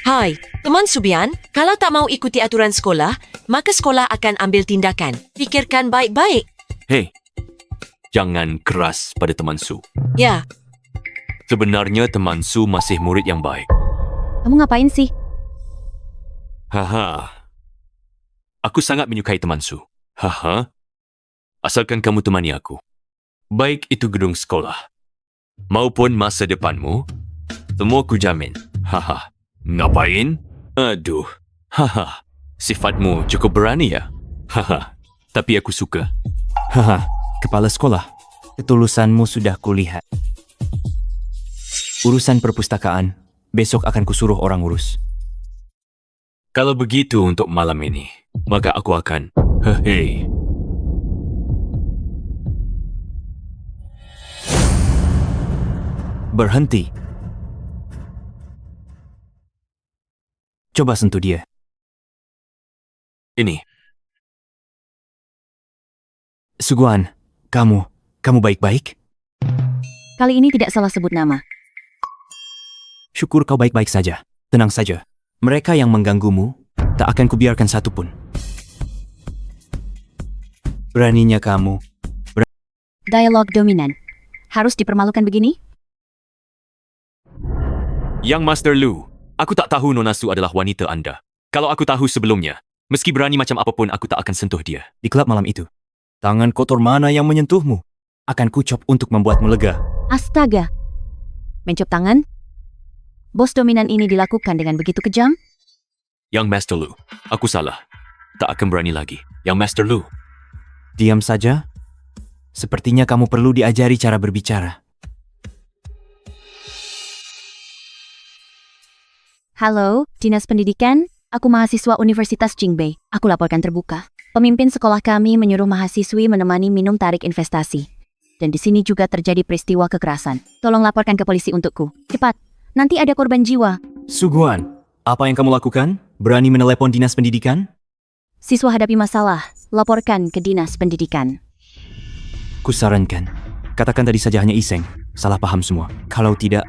Hai, teman Subian, kalau tak mau ikuti aturan sekolah, maka sekolah akan ambil tindakan. Pikirkan baik-baik. Hei, jangan keras pada teman Su. Ya, Sebenarnya teman Su masih murid yang baik. Kamu ngapain sih? Haha. Aku sangat menyukai teman Su. Haha. Asalkan kamu temani aku. Baik itu gedung sekolah maupun masa depanmu, semua ku jamin. Haha. Ngapain? Aduh. Haha. Sifatmu cukup berani ya? Haha. Tapi aku suka. Haha, kepala sekolah. Ketulusanmu sudah kulihat. Urusan perpustakaan, besok akan kusuruh orang urus. Kalau begitu untuk malam ini, maka aku akan... Hei. Berhenti. Coba sentuh dia. Ini. Suguan, kamu baik-baik? Kali ini tidak salah sebut nama. Syukur kau baik-baik saja. Tenang saja. Mereka yang mengganggumu, tak akan kubiarkan satupun. Beraninya kamu. Dialog dominan. Harus dipermalukan begini? Yang Master Lu, aku tak tahu Nona Su adalah wanita Anda. Kalau aku tahu sebelumnya, meski berani macam apapun aku tak akan sentuh dia. Di klub malam itu, tangan kotor mana yang menyentuhmu? Akan kucop untuk membuatmu lega. Astaga. Mencop tangan? bos dominan ini dilakukan dengan begitu kejam? Yang Master Lu, aku salah. Tak akan berani lagi. Yang Master Lu, Diam saja. Sepertinya kamu perlu diajari cara berbicara. Halo, Dinas Pendidikan. Aku mahasiswa Universitas Jingbai. Aku laporkan terbuka. Pemimpin sekolah kami menyuruh mahasiswi menemani minum tarik investasi. Dan di sini juga terjadi peristiwa kekerasan. Tolong laporkan ke polisi untukku. Cepat, nanti ada korban jiwa. Suguhan, apa yang kamu lakukan? Berani menelepon dinas pendidikan? Siswa hadapi masalah, laporkan ke Dinas Pendidikan. Kusarankan, katakan tadi saja hanya iseng. Salah paham semua. Kalau tidak,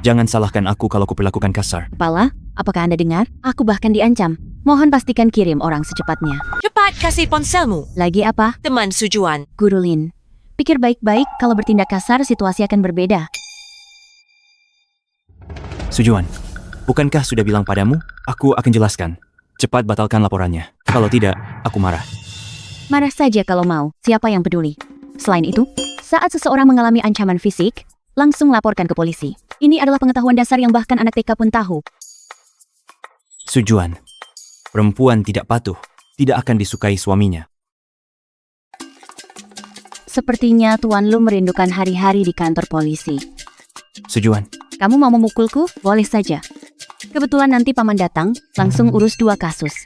jangan salahkan aku kalau kuperlakukan kasar. Kepala, apakah Anda dengar? Aku bahkan diancam. Mohon pastikan kirim orang secepatnya. Cepat kasih ponselmu. Lagi apa? Teman Sujuan. Guru Lin. Pikir baik-baik, kalau bertindak kasar situasi akan berbeda. Sujuan, bukankah sudah bilang padamu? Aku akan jelaskan. Cepat batalkan laporannya. Kalau tidak, aku marah. Marah saja kalau mau, siapa yang peduli? Selain itu, saat seseorang mengalami ancaman fisik, langsung laporkan ke polisi. Ini adalah pengetahuan dasar yang bahkan anak TK pun tahu. Sujuan, perempuan tidak patuh, tidak akan disukai suaminya. Sepertinya Tuan Lu merindukan hari-hari di kantor polisi. Sujuan, Kamu mau memukulku? Boleh saja. Kebetulan nanti paman datang, langsung urus 2 kasus.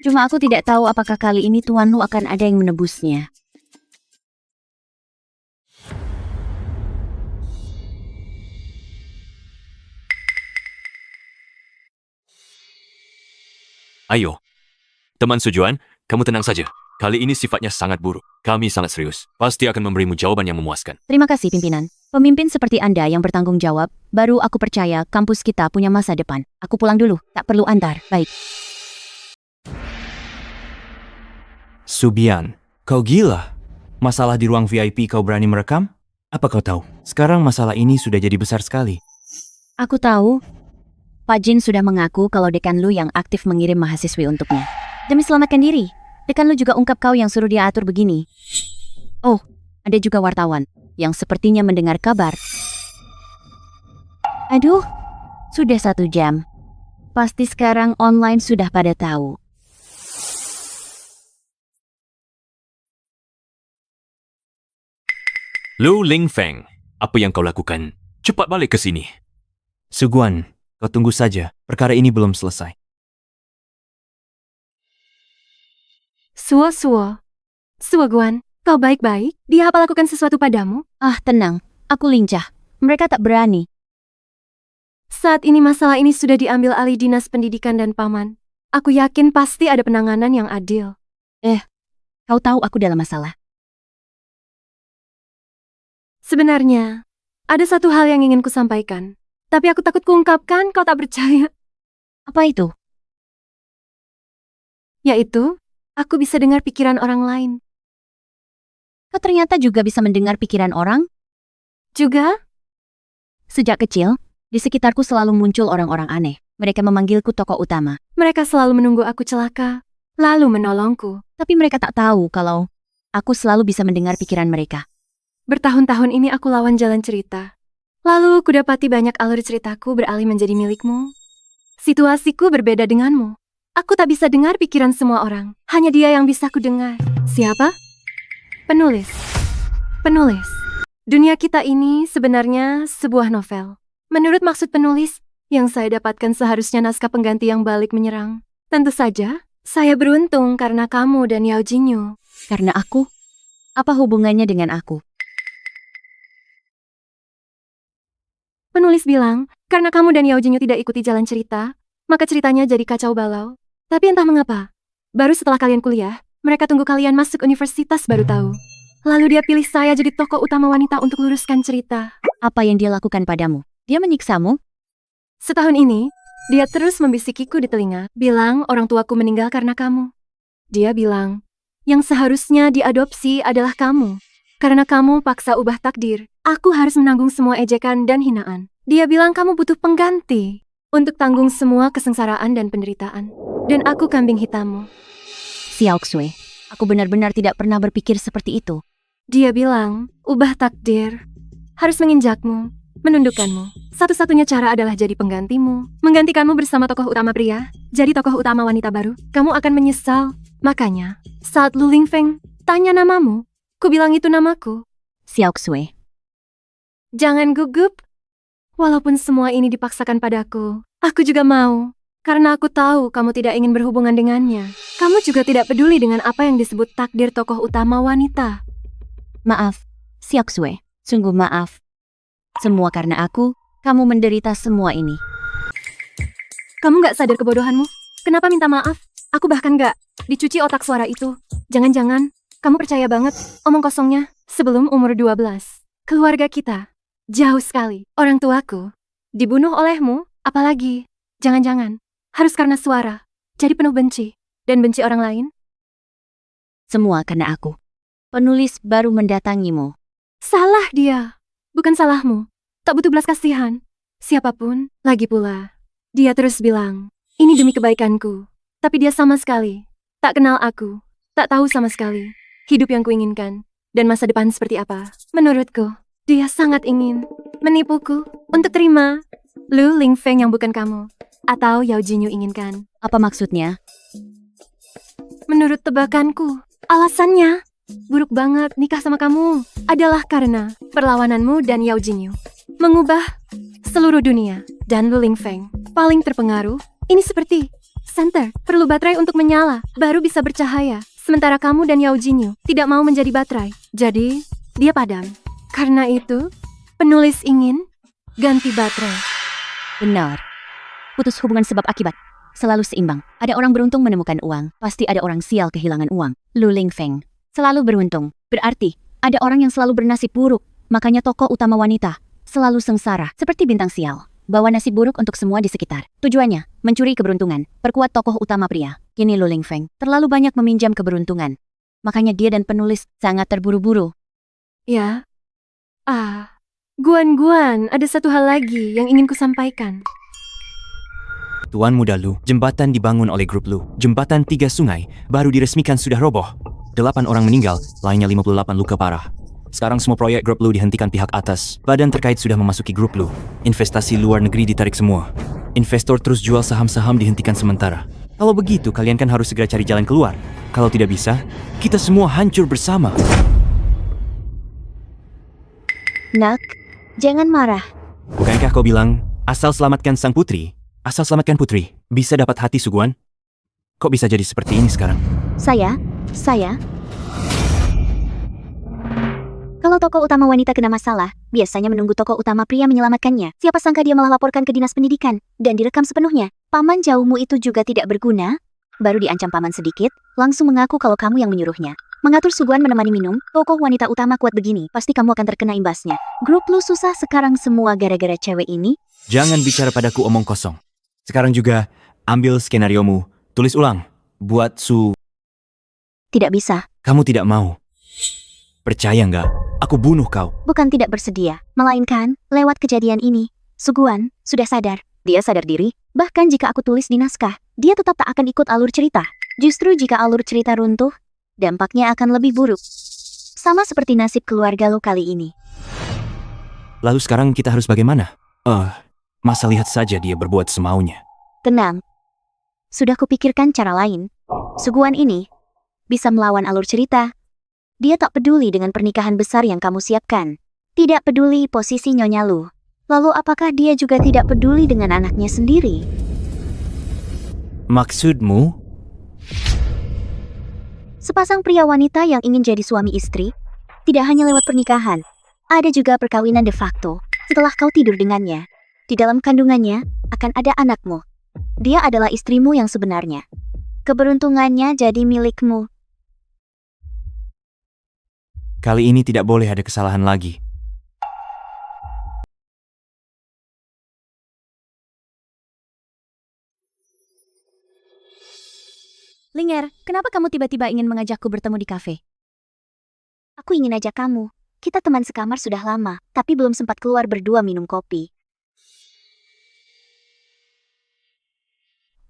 Cuma aku tidak tahu apakah kali ini Tuan Lu akan ada yang menebusnya. ayo. Teman Sujuan, kamu tenang saja. Kali ini sifatnya sangat buruk. Kami sangat serius. Pasti akan memberimu jawaban yang memuaskan. Terima kasih pimpinan. Pemimpin seperti Anda yang bertanggung jawab, baru aku percaya kampus kita punya masa depan. Aku pulang dulu, tak perlu antar. Baik. Subian, kau gila? Masalah di ruang VIP kau berani merekam? Apa kau tahu? Sekarang masalah ini sudah jadi besar sekali. Aku tahu, Pak Jin sudah mengaku kalau dekan Lu yang aktif mengirim mahasiswi untuknya. Demi selamatkan diri, dekan Lu juga ungkap kau yang suruh dia atur begini. Oh, ada juga wartawan yang sepertinya mendengar kabar. Aduh, sudah 1 jam. Pasti sekarang online sudah pada tahu. Lu Lingfeng, apa yang kau lakukan? Cepat balik ke sini. Suguan, kau tunggu saja. Perkara ini belum selesai. Suo. Suoguan, kau baik-baik? Dia apa lakukan sesuatu padamu? Ah, tenang. Aku lincah. Mereka tak berani. Saat ini masalah ini sudah diambil alih Dinas Pendidikan dan Paman. Aku yakin pasti ada penanganan yang adil. Kau tahu aku dalam masalah. Sebenarnya, ada satu hal yang ingin kusampaikan. Tapi aku takut kuungkapkan, kau tak percaya. Apa itu? Yaitu, aku bisa dengar pikiran orang lain. Kau ternyata juga bisa mendengar pikiran orang? Juga, Sejak kecil, di sekitarku selalu muncul orang-orang aneh. Mereka memanggilku tokoh utama. mereka selalu menunggu aku celaka, lalu menolongku. Tapi mereka tak tahu kalau aku selalu bisa mendengar pikiran mereka. Bertahun-tahun ini aku lawan jalan cerita. Lalu kudapati banyak alur ceritaku beralih menjadi milikmu. Situasiku berbeda denganmu. Aku tak bisa dengar pikiran semua orang. Hanya dia yang bisa ku dengar. Siapa? Penulis. Penulis. Dunia kita ini sebenarnya sebuah novel. Menurut maksud penulis, yang saya dapatkan seharusnya naskah pengganti yang balik menyerang. Tentu saja, saya beruntung karena kamu dan Yao Jinyu. Karena aku? Apa hubungannya dengan aku? Penulis bilang, karena kamu dan Yao Jinyu tidak ikuti jalan cerita, maka ceritanya jadi kacau balau. Tapi entah mengapa, baru setelah kalian kuliah, mereka tunggu kalian masuk universitas baru tahu. Lalu dia pilih saya jadi tokoh utama wanita untuk luruskan cerita. Apa yang dia lakukan padamu? Dia menyiksamu? Setahun ini, dia terus membisikiku di telinga, bilang orang tuaku meninggal karena kamu. Dia bilang, yang seharusnya diadopsi adalah kamu. Karena kamu paksa ubah takdir, aku harus menanggung semua ejekan dan hinaan. Dia bilang kamu butuh pengganti untuk tanggung semua kesengsaraan dan penderitaan. Dan aku kambing hitammu. Xiao Xue, aku benar-benar tidak pernah berpikir seperti itu. Dia bilang, ubah takdir harus menginjakmu, menundukkanmu. Satu-satunya cara adalah jadi penggantimu. Menggantikanmu bersama tokoh utama pria, jadi tokoh utama wanita baru. Kamu akan menyesal. Makanya, saat Lu Lingfeng tanya namamu, ku bilang itu namaku. Xiao Xue. Jangan gugup. Walaupun semua ini dipaksakan padaku, aku juga mau. Karena aku tahu kamu tidak ingin berhubungan dengannya. Kamu juga tidak peduli dengan apa yang disebut takdir tokoh utama wanita. Maaf, Xiao Xue. Sungguh maaf. Semua karena aku, kamu menderita semua ini. Kamu gak sadar kebodohanmu? Kenapa minta maaf? Aku bahkan gak dicuci otak suara itu. Jangan-jangan, kamu percaya banget omong kosongnya. Sebelum umur 12, keluarga kita jauh sekali. Orang tuaku dibunuh olehmu, apalagi jangan-jangan harus karena suara. Jadi penuh benci dan benci orang lain. Semua karena aku. Penulis baru mendatangimu. Salah dia, bukan salahmu. Tak butuh belas kasihan. Siapapun, lagi pula. Dia terus bilang, ini demi kebaikanku. Tapi dia sama sekali tak kenal aku. Tak tahu sama sekali hidup yang kuinginkan dan masa depan seperti apa. Menurutku, dia sangat ingin menipuku untuk terima Lu Lingfeng yang bukan kamu. Atau Yao Jinyu inginkan. Apa maksudnya? Menurut tebakanku, alasannya buruk banget nikah sama kamu adalah karena perlawananmu dan Yao Jinyu mengubah seluruh dunia. Dan Lu Lingfeng paling terpengaruh. Ini seperti senter, perlu baterai untuk menyala, baru bisa bercahaya. Sementara kamu dan Yao Jinyu tidak mau menjadi baterai. Jadi, dia padam. Karena itu, penulis ingin ganti baterai. Benar. Putus hubungan sebab akibat. Selalu seimbang. Ada orang beruntung menemukan uang. Pasti ada orang sial kehilangan uang. Lu Lingfeng selalu beruntung. Berarti, ada orang yang selalu bernasib buruk. Makanya tokoh utama wanita selalu sengsara. Seperti bintang sial. Bawa nasib buruk untuk semua di sekitar. Tujuannya, mencuri keberuntungan. Perkuat tokoh utama pria. Kini Lu Lingfeng terlalu banyak meminjam keberuntungan. Makanya dia dan penulis sangat terburu-buru. Ya. Guan, ada satu hal lagi yang ingin kusampaikan. Tuan Muda Lu, jembatan dibangun oleh grup Lu. Jembatan 3 sungai baru diresmikan sudah roboh. 8 orang meninggal, lainnya 58 luka parah. Sekarang semua proyek grup Lu dihentikan pihak atas. Badan terkait sudah memasuki grup Lu. Investasi luar negeri ditarik semua. Investor terus jual saham-saham dihentikan sementara. Kalau begitu, kalian kan harus segera cari jalan keluar. Kalau tidak bisa, kita semua hancur bersama. Nak, jangan marah. Bukankah kau bilang, asal selamatkan sang putri, asal selamatkan putri, bisa dapat hati Suguan? Kok bisa jadi seperti ini sekarang? Saya. Kalau tokoh utama wanita kena masalah, biasanya menunggu tokoh utama pria menyelamatkannya. Siapa sangka dia malah laporkan ke dinas pendidikan dan direkam sepenuhnya. Paman jauhmu itu juga tidak berguna. Baru diancam paman sedikit, langsung mengaku kalau kamu yang menyuruhnya. Mengatur Suguan menemani minum, tokoh wanita utama kuat begini, pasti kamu akan terkena imbasnya. Grup Lu susah sekarang semua gara-gara cewek ini. Jangan bicara padaku omong kosong. Sekarang juga, ambil skenariomu, tulis ulang, buat Tidak bisa. Kamu tidak mau. Percaya nggak? Aku bunuh kau. Bukan tidak bersedia, melainkan lewat kejadian ini, Suguan sudah sadar. Dia sadar diri, bahkan jika aku tulis di naskah, dia tetap tak akan ikut alur cerita. Justru jika alur cerita runtuh, dampaknya akan lebih buruk. Sama seperti nasib keluarga lo kali ini. Lalu sekarang kita harus bagaimana? Masa lihat saja dia berbuat semaunya. Tenang. Sudah kupikirkan cara lain. Suguan ini bisa melawan alur cerita. Dia tak peduli dengan pernikahan besar yang kamu siapkan. Tidak peduli posisi Nyonya Lu. Lalu apakah dia juga tidak peduli dengan anaknya sendiri? Maksudmu? Sepasang pria wanita yang ingin jadi suami istri, tidak hanya lewat pernikahan, ada juga perkawinan de facto. Setelah kau tidur dengannya, di dalam kandungannya akan ada anakmu. Dia adalah istrimu yang sebenarnya. Keberuntungannya jadi milikmu. Kali ini tidak boleh ada kesalahan lagi. Linger, kenapa kamu tiba-tiba ingin mengajakku bertemu di kafe? Aku ingin ajak kamu. Kita teman sekamar sudah lama, tapi belum sempat keluar berdua minum kopi.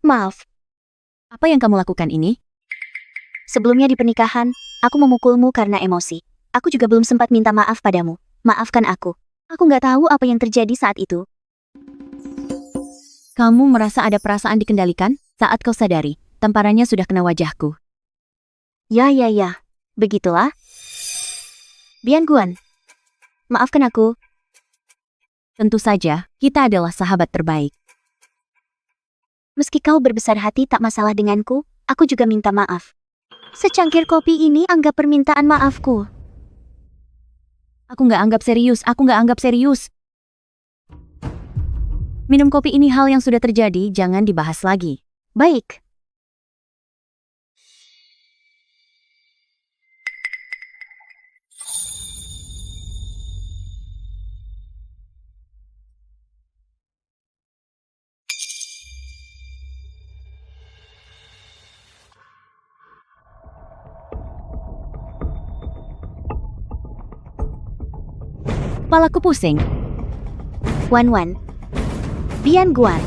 Maaf, Apa yang kamu lakukan ini? sebelumnya di pernikahan, aku memukulmu karena emosi. Aku juga belum sempat minta maaf padamu. Maafkan aku. Aku nggak tahu apa yang terjadi saat itu. Kamu merasa ada perasaan dikendalikan? Saat kau sadari, tamparannya sudah kena wajahku. Ya. Begitulah. Bian Guan. Maafkan aku. Tentu saja, kita adalah sahabat terbaik. Meski kau berbesar hati tak masalah denganku, aku juga minta maaf. Secangkir kopi ini anggap permintaan maafku. Aku nggak anggap serius. Minum kopi ini hal yang sudah terjadi, jangan dibahas lagi. Baik. Kepalaku pusing. Wan. Bian Guan.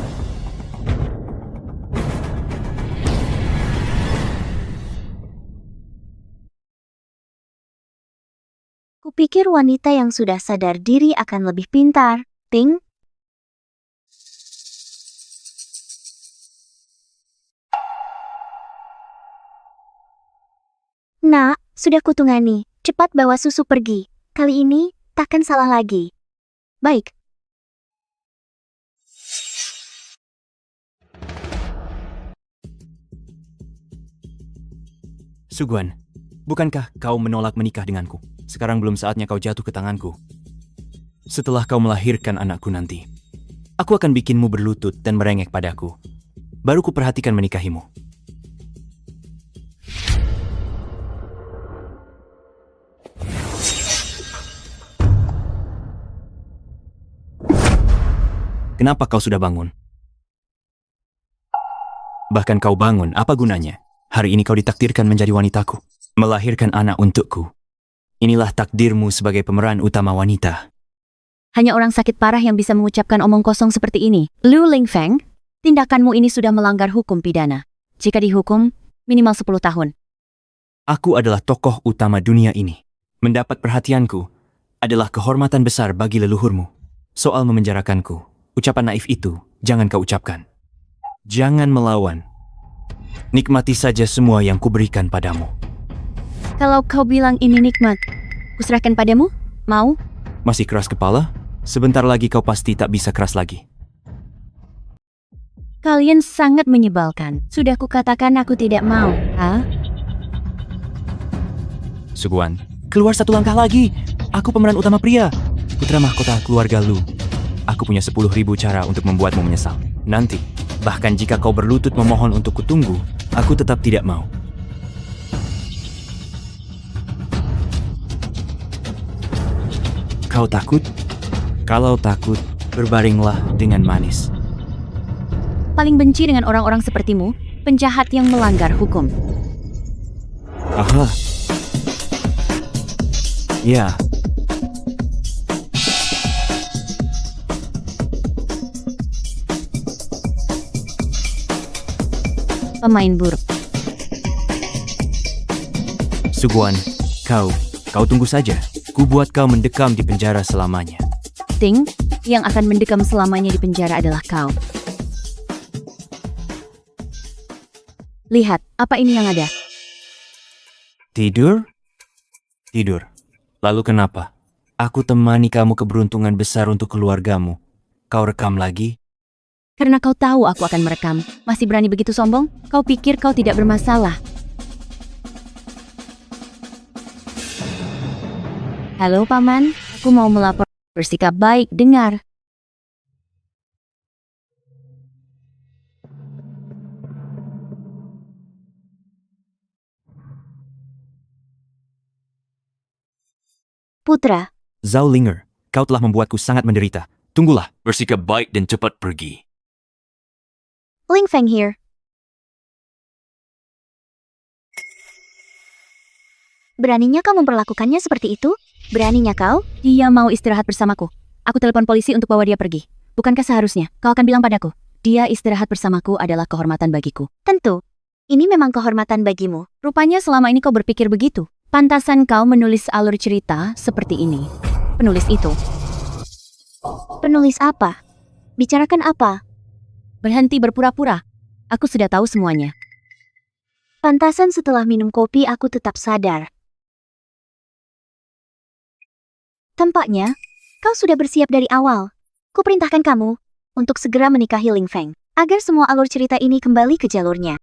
Kupikir wanita yang sudah sadar diri akan lebih pintar. Ting. Nak, sudah kutungani. Cepat bawa susu pergi. Kali ini, takkan salah lagi. Baik. Suguan, bukankah kau menolak menikah denganku? Sekarang belum saatnya kau jatuh ke tanganku. Setelah kau melahirkan anakku nanti, aku akan bikinmu berlutut dan merengek padaku. Baru kuperhatikan menikahimu. Kenapa kau sudah bangun? Bahkan kau bangun, apa gunanya? Hari ini kau ditakdirkan menjadi wanitaku, melahirkan anak untukku. Inilah takdirmu sebagai pemeran utama wanita. Hanya orang sakit parah yang bisa mengucapkan omong kosong seperti ini. Lu Lingfeng, tindakanmu ini sudah melanggar hukum pidana. Jika dihukum, minimal 10 tahun. Aku adalah tokoh utama dunia ini. Mendapat perhatianku adalah kehormatan besar bagi leluhurmu. Soal memenjarakanku, ucapan naif itu jangan kau ucapkan. Jangan melawan. Nikmati saja semua yang kuberikan padamu. Kalau kau bilang ini nikmat, kuserahkan padamu? Mau? Masih keras kepala? Sebentar lagi kau pasti tak bisa keras lagi. Kalian sangat menyebalkan. Sudah kukatakan aku tidak mau. Hah? Suguan, keluar satu langkah lagi. Aku pemeran utama pria. Putra mahkota keluarga Lu. Aku punya 10.000 cara untuk membuatmu menyesal. Nanti, bahkan jika kau berlutut memohon untuk kutunggu, aku tetap tidak mau. Kau takut? Kalau takut, berbaringlah dengan manis. Paling benci dengan orang-orang sepertimu, penjahat yang melanggar hukum. Aha. Ya. Pemain buruk. Suguan, kau tunggu saja. Ku buat kau mendekam di penjara selamanya. Ting, yang akan mendekam selamanya di penjara adalah kau. Lihat, apa ini yang ada? Tidur? Tidur. Lalu kenapa? Aku temani kamu keberuntungan besar untuk keluargamu. Kau rekam lagi? Karena kau tahu aku akan merekam. Masih berani begitu sombong? Kau pikir kau tidak bermasalah? Halo Paman, aku mau melapor. Bersikap baik, dengar. Putra, Zhao Linger, kau telah membuatku sangat menderita. Tunggulah. Bersikap baik dan cepat pergi. Lingfeng here. Beraninya kau memperlakukannya seperti itu? Beraninya kau? Dia mau istirahat bersamaku. Aku telepon polisi untuk bawa dia pergi. Bukankah seharusnya kau akan bilang padaku, dia istirahat bersamaku adalah kehormatan bagiku? Tentu. Ini memang kehormatan bagimu. Rupanya selama ini kau berpikir begitu. Pantasan kau menulis alur cerita seperti ini. Penulis itu. Penulis apa? Bicarakan apa? Berhenti berpura-pura. Aku sudah tahu semuanya. Pantasan setelah minum kopi aku tetap sadar. Tampaknya, kau sudah bersiap dari awal. Kuperintahkan kamu untuk segera menikahi Ling Feng, agar semua alur cerita ini kembali ke jalurnya.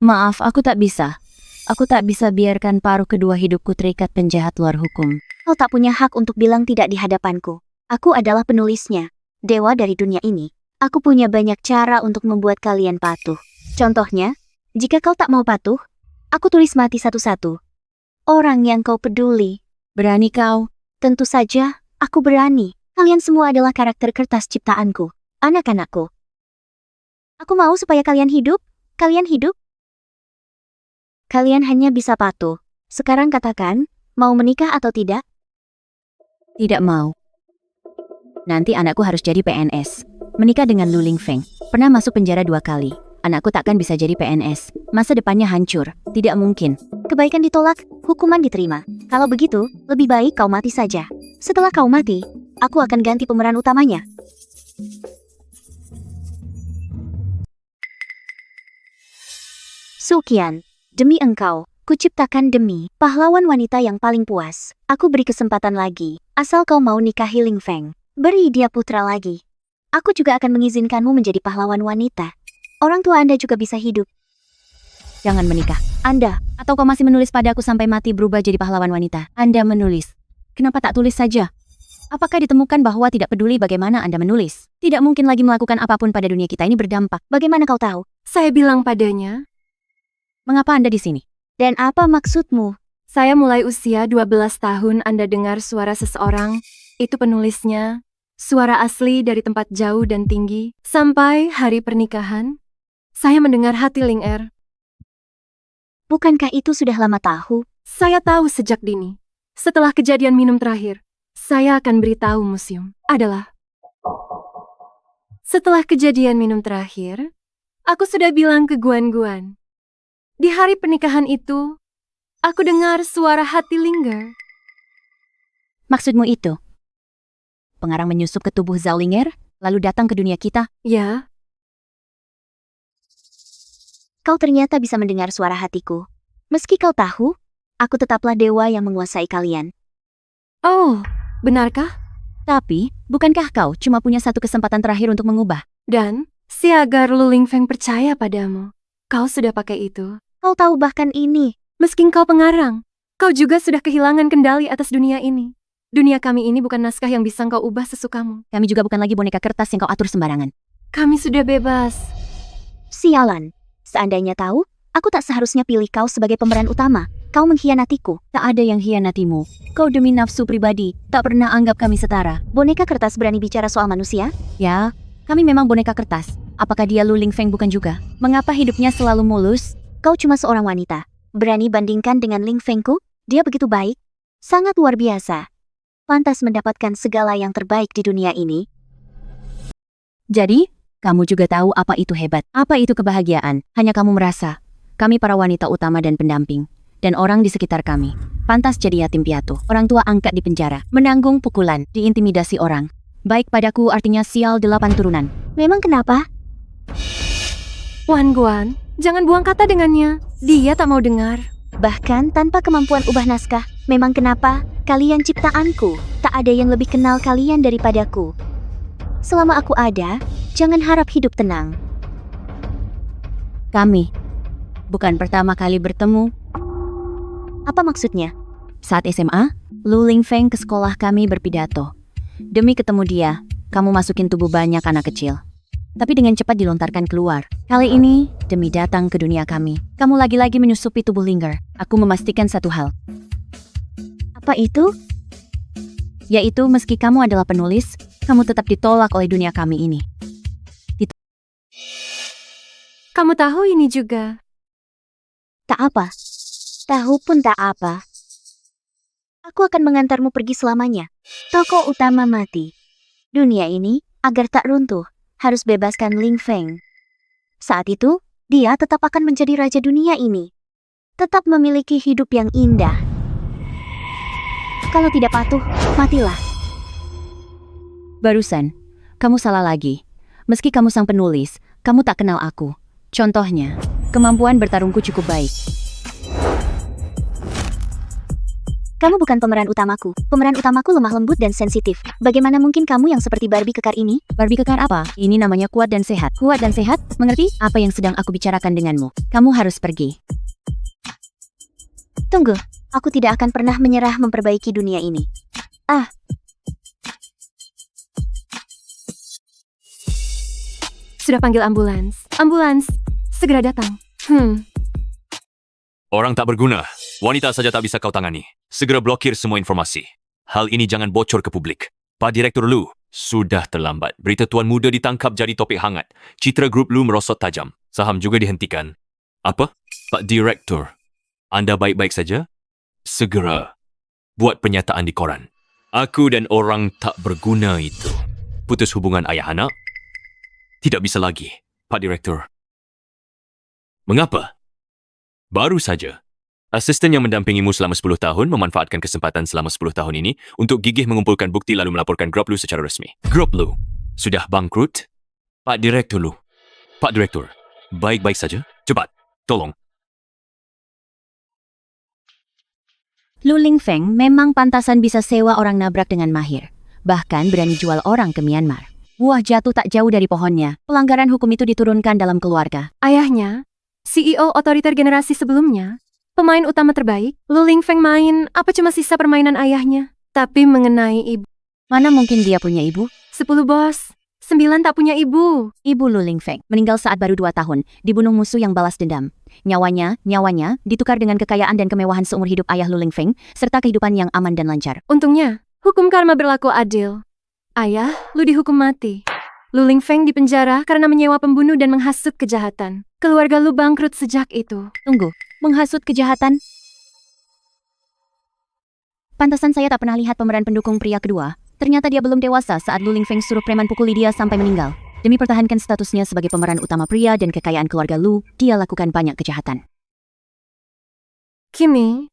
Maaf, aku tak bisa. Aku tak bisa biarkan paruh kedua hidupku terikat penjahat luar hukum. Kau tak punya hak untuk bilang tidak di hadapanku. Aku adalah penulisnya, dewa dari dunia ini. Aku punya banyak cara untuk membuat kalian patuh. Contohnya, jika kau tak mau patuh, aku tulis mati satu-satu. Orang yang kau peduli. Berani kau? Tentu saja, aku berani. Kalian semua adalah karakter kertas ciptaanku, anak-anakku. Aku mau supaya kalian hidup. Kalian hidup. Kalian hanya bisa patuh. Sekarang katakan, mau menikah atau tidak? Tidak mau. Nanti anakku harus jadi PNS. Menikah dengan Lu Ling Feng. Pernah masuk penjara 2 kali. Anakku takkan bisa jadi PNS. Masa depannya hancur. Tidak mungkin. Kebaikan ditolak, hukuman diterima. Kalau begitu, lebih baik kau mati saja. Setelah kau mati, aku akan ganti pemeran utamanya. Sukian, demi engkau, kuciptakan demi pahlawan wanita yang paling puas. Aku beri kesempatan lagi, asal kau mau nikahi Ling Feng. Beri dia putra lagi. Aku juga akan mengizinkanmu menjadi pahlawan wanita. Orang tua Anda juga bisa hidup. Jangan menikah. Anda, atau kau masih menulis padaku sampai mati berubah jadi pahlawan wanita? Anda menulis. Kenapa tak tulis saja? Apakah ditemukan bahwa tidak peduli bagaimana Anda menulis? Tidak mungkin lagi melakukan apapun pada dunia kita ini berdampak. Bagaimana kau tahu? Saya bilang padanya, Mengapa Anda di sini? Dan apa maksudmu? saya mulai usia 12 tahun Anda dengar suara seseorang, itu penulisnya, suara asli dari tempat jauh dan tinggi, sampai hari pernikahan, saya mendengar hati Ling Er. Bukankah itu sudah lama tahu? Saya tahu sejak dini. Setelah kejadian minum terakhir, saya akan beritahu museum adalah setelah kejadian minum terakhir, aku sudah bilang ke Guan. Di hari pernikahan itu, aku dengar suara hati Linger. Maksudmu itu? Pengarang menyusup ke tubuh Zhao Linger, lalu datang ke dunia kita? Ya, Kau ternyata bisa mendengar suara hatiku. Meski kau tahu, aku tetaplah dewa yang menguasai kalian. oh, benarkah? Tapi, bukankah kau cuma punya satu kesempatan terakhir untuk mengubah? Dan, si agar Lu Ling Feng percaya padamu. Kau sudah pakai itu. Kau tahu bahkan ini. Meski kau pengarang, kau juga sudah kehilangan kendali atas dunia ini. Dunia kami ini bukan naskah yang bisa kau ubah sesukamu. Kami juga bukan lagi boneka kertas yang kau atur sembarangan. Kami sudah bebas. Sialan. Seandainya tahu, aku tak seharusnya pilih kau sebagai pemeran utama. Kau mengkhianatiku. Tak ada yang hianatimu. Kau demi nafsu pribadi, tak pernah anggap kami setara. Boneka kertas berani bicara soal manusia? Ya, kami memang boneka kertas. Apakah dia Lu Ling Feng bukan juga? Mengapa hidupnya selalu mulus? Kau cuma seorang wanita. Berani bandingkan dengan Ling Fengku? Dia begitu baik. Sangat luar biasa. Pantas mendapatkan segala yang terbaik di dunia ini. Jadi, kamu juga tahu apa itu hebat, apa itu kebahagiaan. Hanya kamu merasa, kami para wanita utama dan pendamping, dan orang di sekitar kami, pantas jadi yatim piatu. Orang tua angkat di penjara, menanggung pukulan, diintimidasi orang. Baik padaku artinya sial 8 turunan. Memang kenapa? Wan Guan, jangan buang kata dengannya. Dia tak mau dengar. Bahkan tanpa kemampuan ubah naskah, memang kenapa? Kalian ciptaanku, tak ada yang lebih kenal kalian daripadaku. Selama aku ada, jangan harap hidup tenang. Kami, bukan pertama kali bertemu. Apa maksudnya? Saat SMA, Lu Ling Feng ke sekolah kami berpidato. Demi ketemu dia, kamu masukin tubuh banyak anak kecil. Tapi dengan cepat dilontarkan keluar. Kali ini, demi datang ke dunia kami, kamu lagi-lagi menyusupi tubuh Linger. Aku memastikan satu hal. Apa itu? Yaitu meski kamu adalah penulis, kamu tetap ditolak oleh dunia kami ini. Kamu tahu ini juga. Tak apa. Tahu pun tak apa. Aku akan mengantarmu pergi selamanya. Tokoh utama mati. Dunia ini, agar tak runtuh, harus bebaskan Ling Feng. Saat itu, dia tetap akan menjadi raja dunia ini. Tetap memiliki hidup yang indah. Kalau tidak patuh, matilah. Barusan, kamu salah lagi. Meski kamu sang penulis, kamu tak kenal aku. Contohnya, kemampuan bertarungku cukup baik. Kamu bukan pemeran utamaku. Pemeran utamaku lemah lembut dan sensitif. Bagaimana mungkin kamu yang seperti Barbie kekar ini? Barbie kekar apa? Ini namanya kuat dan sehat. Kuat dan sehat? Mengerti? Apa yang sedang aku bicarakan denganmu? Kamu harus pergi. Tunggu, aku tidak akan pernah menyerah memperbaiki dunia ini. Sudah panggil ambulans. Ambulans, segera datang. Orang tak berguna. Wanita saja tak bisa kau tangani. Segera blokir semua informasi. Hal ini jangan bocor ke publik. Pak Direktur Lu, sudah terlambat. Berita Tuan Muda ditangkap jadi topik hangat. Citra grup Lu merosot tajam. Saham juga dihentikan. Apa? Pak Direktur, Anda baik-baik saja? Segera buat pernyataan di koran. Aku dan orang tak berguna itu putus hubungan ayah anak? Tidak bisa lagi, Pak Direktur. Mengapa? Baru saja, asisten yang mendampingimu selama 10 tahun memanfaatkan kesempatan selama 10 tahun ini untuk gigih mengumpulkan bukti lalu melaporkan grup Lu secara resmi. Grup Lu sudah bangkrut? Pak Direktur Lu. Pak Direktur, baik-baik saja? Cepat, tolong. Lu Lingfeng memang pantasan bisa sewa orang nabrak dengan mahir. Bahkan berani jual orang ke Myanmar. Buah jatuh tak jauh dari pohonnya. Pelanggaran hukum itu diturunkan dalam keluarga. Ayahnya, CEO otoriter generasi sebelumnya, pemain utama terbaik, Lu Lingfeng main apa cuma sisa permainan ayahnya. Tapi mengenai ibu, Mana mungkin dia punya ibu? 10 bos, 9 tak punya ibu. Ibu Lu Lingfeng meninggal saat baru 2 tahun, dibunuh musuh yang balas dendam. Nyawanya ditukar dengan kekayaan dan kemewahan seumur hidup ayah Lu Lingfeng, serta kehidupan yang aman dan lancar. Untungnya, hukum karma berlaku adil. Ayah, Lu dihukum mati. Lu Lingfeng dipenjara karena menyewa pembunuh dan menghasut kejahatan. Keluarga Lu bangkrut sejak itu. Tunggu, menghasut kejahatan? Pantasan saya tak pernah lihat pemeran pendukung pria kedua. Ternyata dia belum dewasa saat Lu Lingfeng suruh preman pukuli dia sampai meninggal. Demi pertahankan statusnya sebagai pemeran utama pria dan kekayaan keluarga Lu, dia lakukan banyak kejahatan. Kini,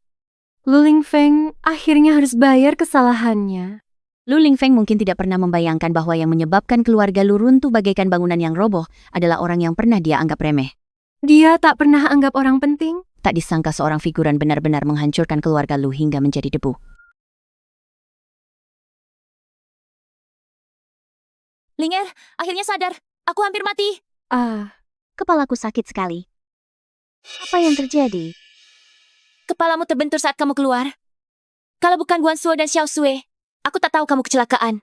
Lu Lingfeng akhirnya harus bayar kesalahannya. Lu Lingfeng mungkin tidak pernah membayangkan bahwa yang menyebabkan keluarga Lu runtuh bagaikan bangunan yang roboh adalah orang yang pernah dia anggap remeh. Dia tak pernah anggap orang penting. Tak disangka seorang figuran benar-benar menghancurkan keluarga Lu hingga menjadi debu. Linger, akhirnya sadar. Aku hampir mati. Kepalaku sakit sekali. Apa yang terjadi? Kepalamu terbentur saat kamu keluar. Kalau bukan Guan Suo dan Xiao Sui, aku tak tahu kamu kecelakaan.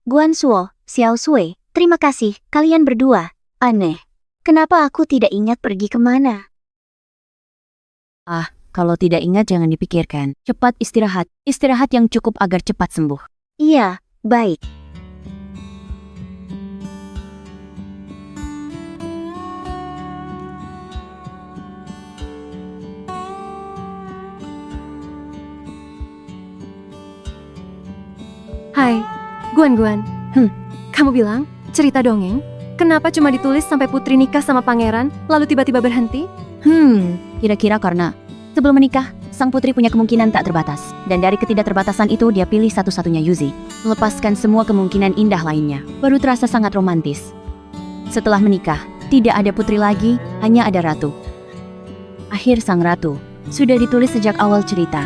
Guan Suo, Xiao Sui, terima kasih, kalian berdua. Aneh. Kenapa aku tidak ingat pergi kemana? Kalau tidak ingat jangan dipikirkan. Cepat istirahat. Istirahat yang cukup agar cepat sembuh. Iya, baik. Hai, Guan. Kamu bilang, cerita dongeng? Kenapa cuma ditulis sampai putri nikah sama pangeran, lalu tiba-tiba berhenti? Kira-kira karena sebelum menikah, sang putri punya kemungkinan tak terbatas. Dan dari ketidakterbatasan itu dia pilih satu-satunya Yuzi. Melepaskan semua kemungkinan indah lainnya. Baru terasa sangat romantis. Setelah menikah, tidak ada putri lagi, hanya ada ratu. Akhir sang ratu sudah ditulis sejak awal cerita.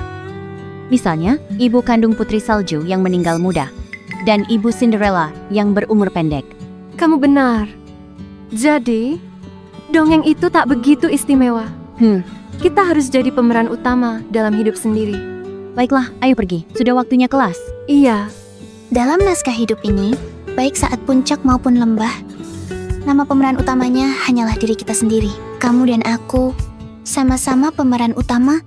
Misalnya, ibu kandung putri salju yang meninggal muda. Dan ibu Cinderella yang berumur pendek. Kamu benar. Jadi, dongeng itu tak begitu istimewa. Kita harus jadi pemeran utama dalam hidup sendiri. Baiklah, ayo pergi. Sudah waktunya kelas. Iya, Dalam naskah hidup ini, baik saat puncak maupun lembah, nama pemeran utamanya hanyalah diri kita sendiri. Kamu dan aku sama-sama pemeran utama